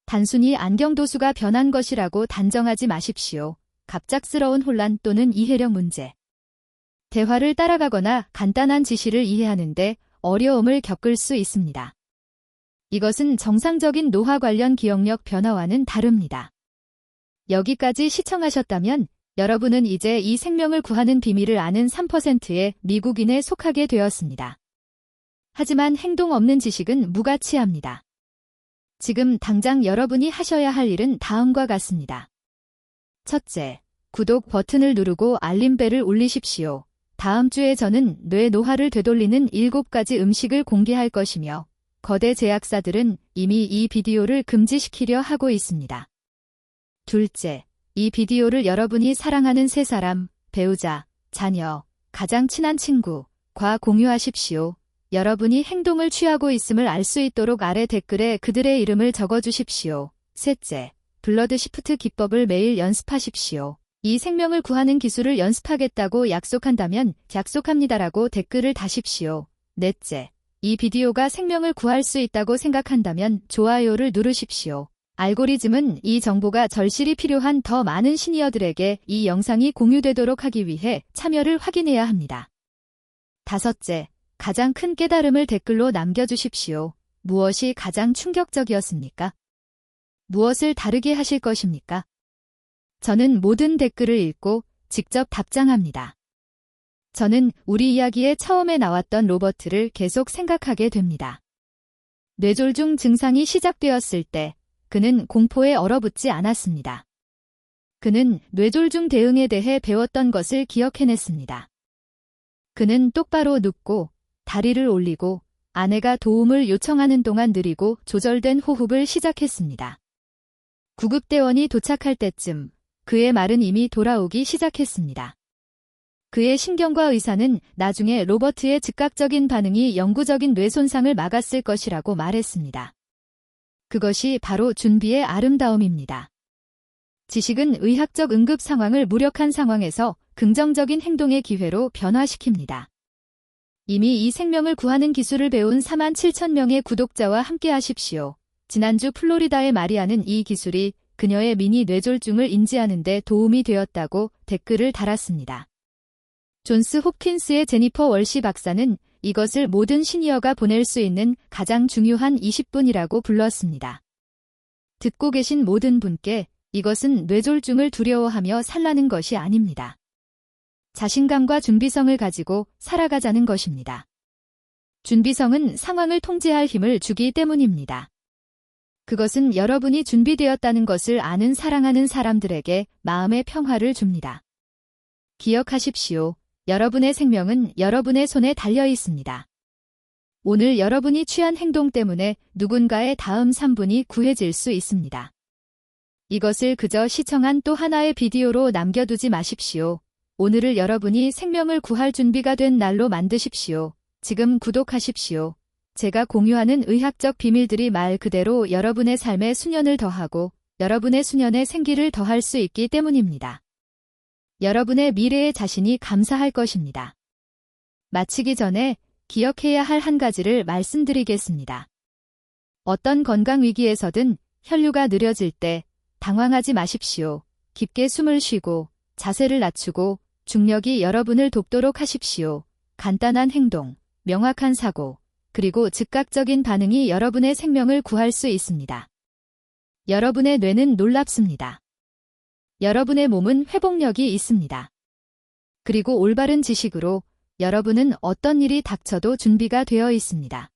단순히 안경 도수가 변한 것이라고 단정하지 마십시오. 갑작스러운 혼란 또는 이해력 문제. 대화를 따라가거나 간단한 지시를 이해하는데 어려움을 겪을 수 있습니다. 이것은 정상적인 노화 관련 기억력 변화와는 다릅니다. 여기까지 시청하셨다면 여러분은 이제 이 생명을 구하는 비밀을 아는 3%의 미국인에 속하게 되었습니다. 하지만 행동 없는 지식은 무가치합니다. 지금 당장 여러분이 하셔야 할 일은 다음과 같습니다. 첫째, 구독 버튼을 누르고 알림벨을 울리십시오. 다음 주에 저는 뇌 노화를 되돌리는 7가지 음식을 공개할 것이며 거대 제약사들은 이미 이 비디오를 금지시키려 하고 있습니다. 둘째, 이 비디오를 여러분이 사랑하는 세 사람, 배우자, 자녀, 가장 친한 친구과 공유하십시오. 여러분이 행동을 취하고 있음을 알 수 있도록 아래 댓글에 그들의 이름을 적어주십시오. 셋째, 블러드 시프트 기법을 매일 연습하십시오. 이 생명을 구하는 기술을 연습하겠다고 약속한다면 약속합니다라고 댓글을 다십시오. 넷째, 이 비디오가 생명을 구할 수 있다고 생각한다면 좋아요를 누르십시오. 알고리즘은 이 정보가 절실히 필요한 더 많은 시니어들에게 이 영상이 공유되도록 하기 위해 참여를 확인해야 합니다. 다섯째, 가장 큰 깨달음을 댓글로 남겨주십시오. 무엇이 가장 충격적이었습니까? 무엇을 다르게 하실 것입니까? 저는 모든 댓글을 읽고 직접 답장합니다. 저는 우리 이야기에 처음에 나왔던 로버트를 계속 생각하게 됩니다. 뇌졸중 증상이 시작되었을 때 그는 공포에 얼어붙지 않았습니다. 그는 뇌졸중 대응에 대해 배웠던 것을 기억해냈습니다. 그는 똑바로 눕고 다리를 올리고 아내가 도움을 요청하는 동안 느리고 조절된 호흡을 시작했습니다. 구급대원이 도착할 때쯤 그의 말은 이미 돌아오기 시작했습니다. 그의 신경과 의사는 나중에 로버트의 즉각적인 반응이 영구적인 뇌 손상을 막았을 것이라고 말했습니다. 그것이 바로 준비의 아름다움입니다. 지식은 의학적 응급 상황을 무력한 상황에서 긍정적인 행동의 기회로 변화시킵니다. 이미 이 생명을 구하는 기술을 배운 47,000명의 구독자와 함께 하십시오. 지난주 플로리다의 마리아는 이 기술이 그녀의 미니 뇌졸중을 인지하는 데 도움이 되었다고 댓글을 달았습니다. 존스 홉킨스의 제니퍼 월시 박사는 이것을 모든 시니어가 보낼 수 있는 가장 중요한 20분이라고 불렀습니다. 듣고 계신 모든 분께 이것은 뇌졸중을 두려워하며 살라는 것이 아닙니다. 자신감과 준비성을 가지고 살아가자는 것입니다. 준비성은 상황을 통제할 힘을 주기 때문입니다. 그것은 여러분이 준비되었다는 것을 아는 사랑하는 사람들에게 마음의 평화를 줍니다. 기억하십시오. 여러분의 생명은 여러분의 손에 달려 있습니다. 오늘 여러분이 취한 행동 때문에 누군가의 다음 3분이 구해질 수 있습니다. 이것을 그저 시청한 또 하나의 비디오로 남겨두지 마십시오. 오늘을 여러분이 생명을 구할 준비가 된 날로 만드십시오. 지금 구독하십시오. 제가 공유하는 의학적 비밀들이 말 그대로 여러분의 삶에 수년을 더하고 여러분의 수년에 생기를 더할 수 있기 때문입니다. 여러분의 미래의 자신이 감사할 것입니다. 마치기 전에 기억해야 할 한 가지를 말씀드리겠습니다. 어떤 건강 위기에서든 혈류가 느려질 때 당황하지 마십시오. 깊게 숨을 쉬고 자세를 낮추고 중력이 여러분을 돕도록 하십시오. 간단한 행동, 명확한 사고, 그리고 즉각적인 반응이 여러분의 생명을 구할 수 있습니다. 여러분의 뇌는 놀랍습니다. 여러분의 몸은 회복력이 있습니다. 그리고 올바른 지식으로 여러분은 어떤 일이 닥쳐도 준비가 되어 있습니다.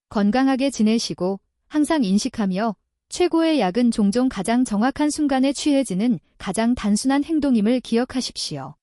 건강하게 지내시고 항상 인식하며 최고의 약은 종종 가장 정확한 순간에 취해지는 가장 단순한 행동임을 기억하십시오.